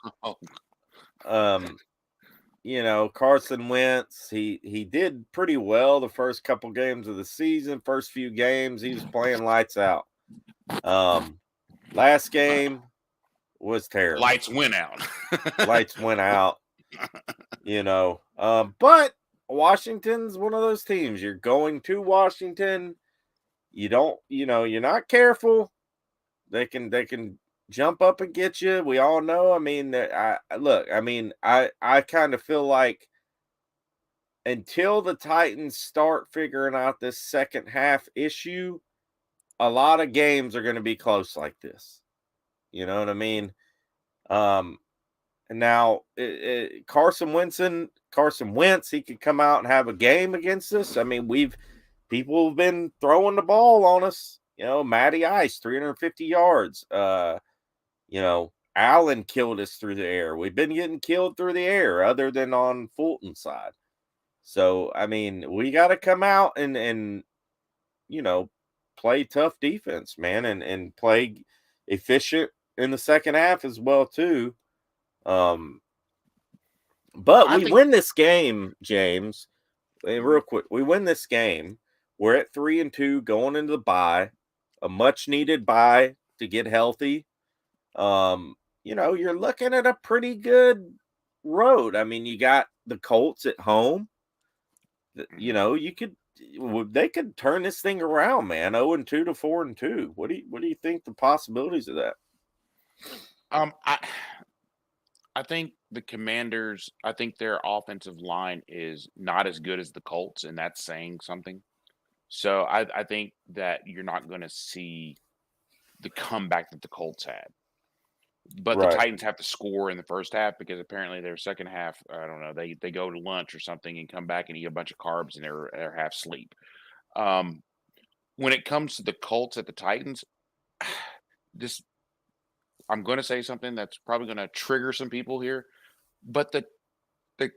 S3: Carson Wentz, he did pretty well the first couple games of the season. First few games, he was playing lights out. Last game was terrible.
S4: Lights went out.
S3: Lights went out. But Washington's one of those teams. You're going to Washington. You don't, you're not careful. They can jump up and get you. We all know. I mean, I kind of feel like until the Titans start figuring out this second half issue, a lot of games are going to be close like this. You know what I mean? Now Carson Wentz, he could come out and have a game against us. I mean, people have been throwing the ball on us. Matty Ice, 350 yards. Allen killed us through the air. We've been getting killed through the air other than on Fulton's side. So, I mean, we got to come out and play tough defense, man, and play efficient in the second half as well, too. But we win this game, James. Real quick, we win this game. We're at 3-2 going into the bye, a much needed bye to get healthy. You're looking at a pretty good road. I mean, you got the Colts at home. They could turn this thing around, man. 0-2 to 4-2. What do you think the possibilities of that?
S4: I think the Commanders, I think their offensive line is not as good as the Colts, and that's saying something. So I think that you're not going to see the comeback that the Colts had. But the Titans have to score in the first half because apparently their second half, I don't know, they go to lunch or something and come back and eat a bunch of carbs and they're half asleep. When it comes to the Colts at the Titans, I'm going to say something that's probably going to trigger some people here, but the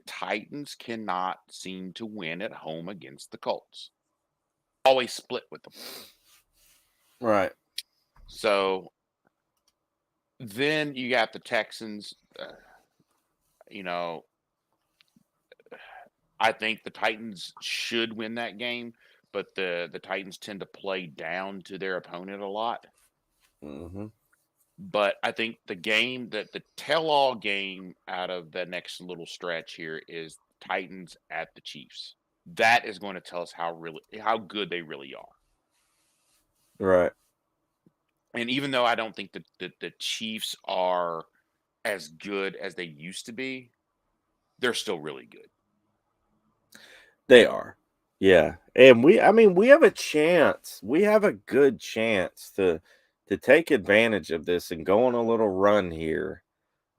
S4: Titans cannot seem to win at home against the Colts. Always split with them.
S3: Right.
S4: So then you got the Texans. I think the Titans should win that game, but the Titans tend to play down to their opponent a lot.
S3: Mm-hmm.
S4: But I think the tell-all game out of the next little stretch here is Titans at the Chiefs. That is going to tell us how good they really are.
S3: Right.
S4: And even though I don't think that the Chiefs are as good as they used to be, they're still really good.
S3: They are. Yeah. And we have a chance. We have a good chance to take advantage of this and go on a little run here.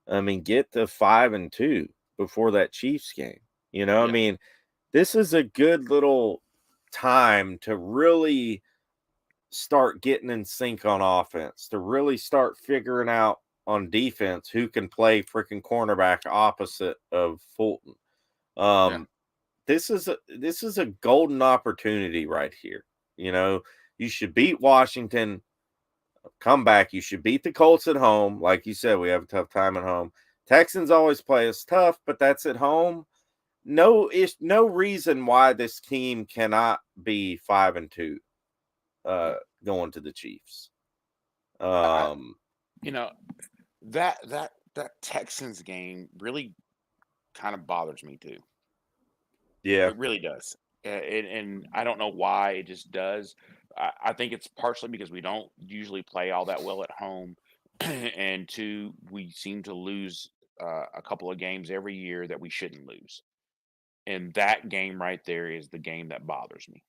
S3: I mean, get to 5-2 before that Chiefs game. You know, I
S4: Yeah.
S3: mean, this is a good little time to really start getting in sync on offense, to really start figuring out on defense who can play freaking cornerback opposite of Fulton. This is a golden opportunity right here. You know, you should beat Washington, come back. You should beat the Colts at home. Like you said, we have a tough time at home. Texans always play us tough, but that's at home. No reason why this team cannot be 5-2 going to the Chiefs.
S4: You know, that Texans game really kind of bothers me too.
S3: Yeah.
S4: It really does. And I don't know why, it just does. I think it's partially because we don't usually play all that well at home. And two, we seem to lose a couple of games every year that we shouldn't lose. And that game right there is the game that bothers me.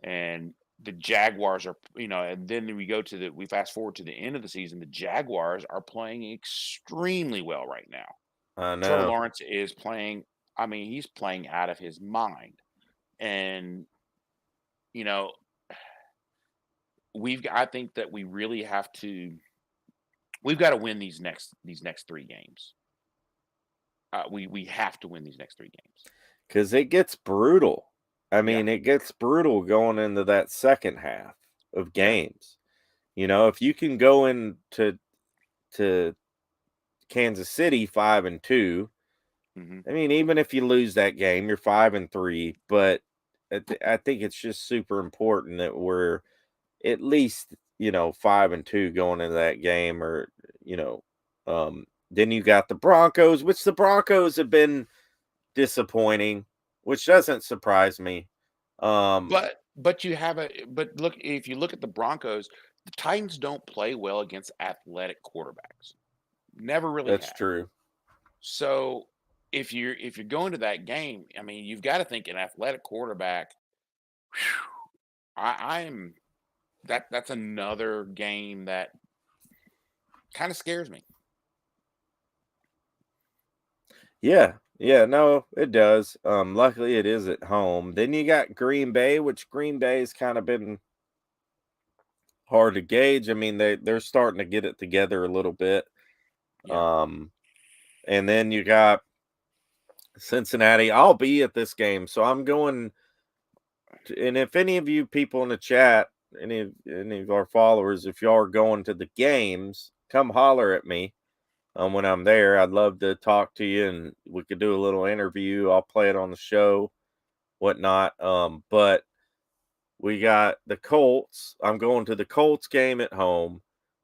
S4: And the Jaguars are, and then we fast forward to the end of the season, the Jaguars are playing extremely well right now.
S3: I
S4: Trevor
S3: know.
S4: Lawrence is playing, he's playing out of his mind. And, I think that we really we've got to win these next 3 games. We have to win these next 3 games.
S3: Because it gets brutal. I mean, it gets brutal going into that second half of games. You know, if you can go into Kansas City 5-2, I mean, even if you lose that game, you're 5-3. But I think it's just super important that we're at least 5-2 going into that game, or then you got the Broncos, which the Broncos have been disappointing, which doesn't surprise me.
S4: But look, if you look at the Broncos, the Titans don't play well against athletic quarterbacks. Never really
S3: That's
S4: have.
S3: true.
S4: So if you're going to that game, you've got to think an athletic quarterback. That's another game that kind of scares me.
S3: Yeah, no, it does. Luckily it is at home. Then you got Green Bay, which Green Bay's kind of been hard to gauge. I mean, they're starting to get it together a little bit. And then you got Cincinnati. I'll be at this game, so I'm going and if any of you people in the chat, any of our followers, if y'all are going to the games, come holler at me. When I'm there, I'd love to talk to you, and we could do a little interview. I'll play it on the show, whatnot. But we got the Colts. I'm going to the Colts game at home.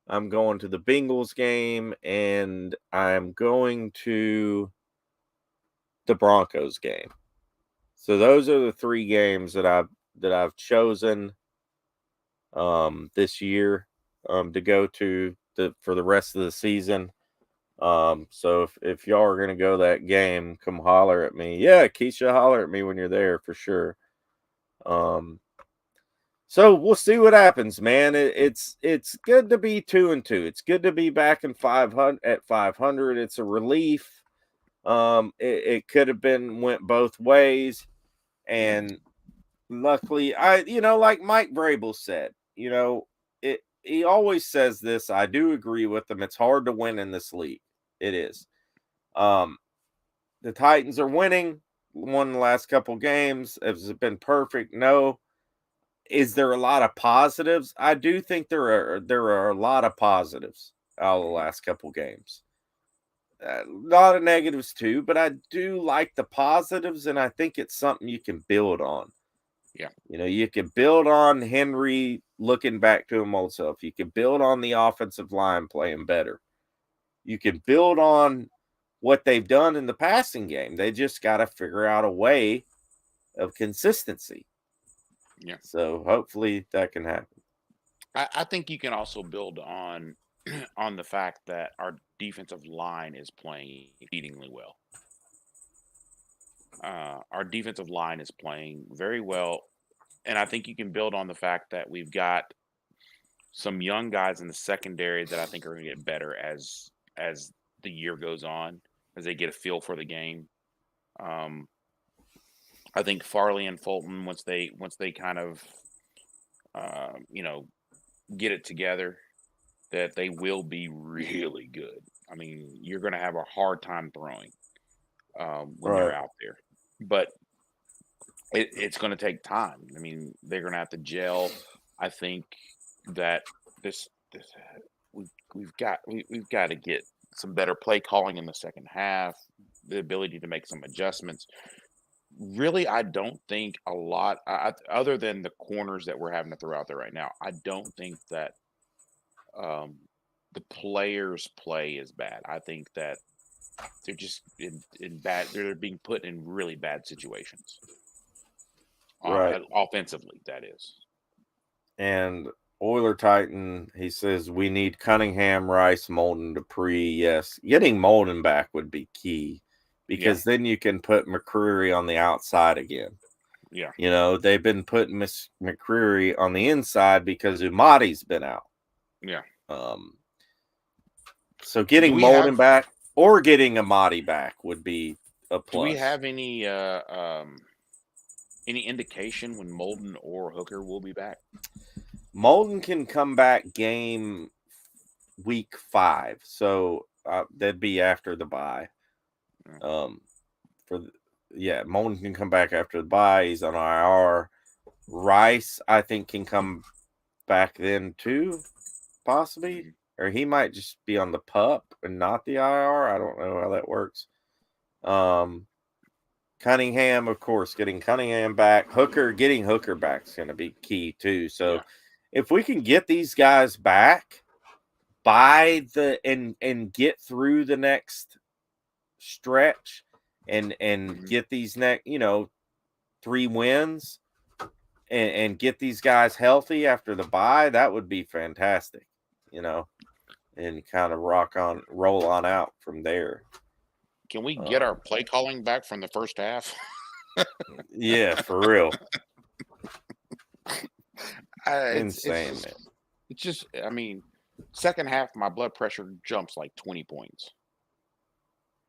S3: I'm going to the Bengals game, and I'm going to the Broncos game. So those are the 3 games that I've chosen this year to go to for the rest of the season. So if y'all are gonna go that game, come holler at me. Yeah, Keisha, holler at me when you're there for sure. So we'll see what happens, man. It's good to be 2-2. It's good to be back in 500 at 500. It's a relief. It could have went both ways, and luckily, like Mike Vrabel said, he always says this. I do agree with him. It's hard to win in this league. It is. The Titans are winning. Won the last couple games. Has it been perfect? No. Is there a lot of positives? I do think there are a lot of positives out of the last couple games. A lot of negatives too, but I do like the positives, and I think it's something you can build on.
S4: Yeah.
S3: You can build on Henry looking back to himself. You can build on the offensive line playing better. You can build on what they've done in the passing game. They just got to figure out a way of consistency.
S4: Yeah.
S3: So hopefully that can happen.
S4: I think you can also build on on the fact that our defensive line is playing exceedingly well. Our defensive line is playing very well, and I think you can build on the fact that we've got some young guys in the secondary that I think are going to get better as the year goes on, as they get a feel for the game. I think Farley and Fulton, once they kind of get it together, that they will be really good. I mean, you're going to have a hard time throwing when they're
S3: Right.
S4: out there, but it's going to take time. I mean, they're going to have to gel. I think that we've got to get some better play calling in the second half, the ability to make some adjustments. Really, I don't think a lot, other than the corners that we're having to throw out there right now, I don't think that the players' play is bad. I think that they're just in bad. They're being put in really bad situations.
S3: Right.
S4: Offensively, that is.
S3: And Oiler Titan, he says we need Cunningham, Rice, Molden, Dupree. Yes, getting Molden back would be key because then you can put McCreary on the outside again.
S4: Yeah.
S3: You know, they've been putting McCreary on the inside because Umati's been out.
S4: Yeah.
S3: So getting Molden back or getting Amati back would be a plus.
S4: Do we have any indication when Molden or Hooker will be back?
S3: Molden can come back game week 5, so that'd be after the bye. Molden can come back after the bye. He's on IR. Rice, I think, can come back then too, possibly, or he might just be on the PUP and not the IR. I don't know how that works. Cunningham, of course, getting Cunningham back. Getting Hooker back is going to be key too. So if we can get these guys back by and get through the next stretch and get these next 3 wins and get these guys healthy after the bye, that would be fantastic, and kind of roll on out from there.
S4: Can we get our play calling back from the first half?
S3: Yeah, for real.
S4: Insane, man. It's just, I mean, second half, my blood pressure jumps like 20 points.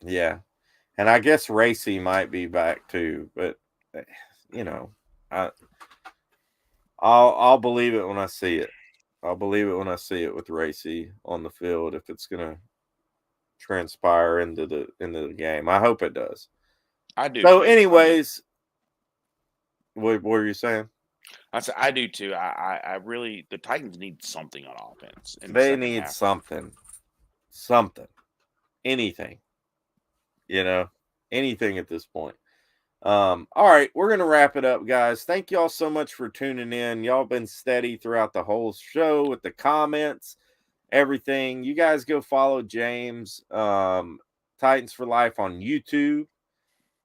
S3: Yeah. And I guess Racy might be back too, but I'll believe it when I see it. I'll believe it when I see it with Racy on the field if it's gonna transpire into the game. I hope it does.
S4: I do.
S3: So, anyways, what were you saying?
S4: I do too. I really, the Titans need something on offense.
S3: They need something, anything, anything at this point. All right, we're going to wrap it up, guys. Thank y'all so much for tuning in. Y'all been steady throughout the whole show with the comments, everything. You guys go follow James, Titans for Life on YouTube,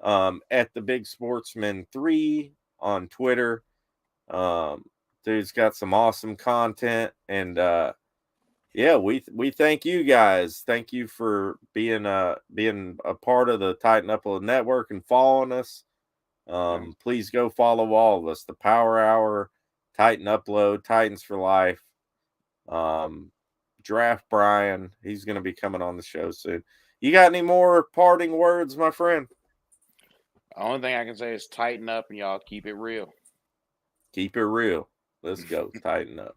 S3: at the Big Sportsman 3 on Twitter. Dude's got some awesome content, and we thank you guys. Thank you for being a part of the Titan Upload Network and following us. Please go follow all of us. The Power Hour, Titan Upload, Titans for Life, Draft Brian. He's going to be coming on the show soon. You got any more parting words, my friend?
S4: The only thing I can say is tighten up and y'all keep it real.
S3: Keep it real. Let's go. Tighten up.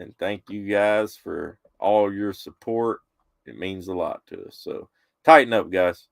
S3: And thank you guys for all your support. It means a lot to us. So tighten up, guys.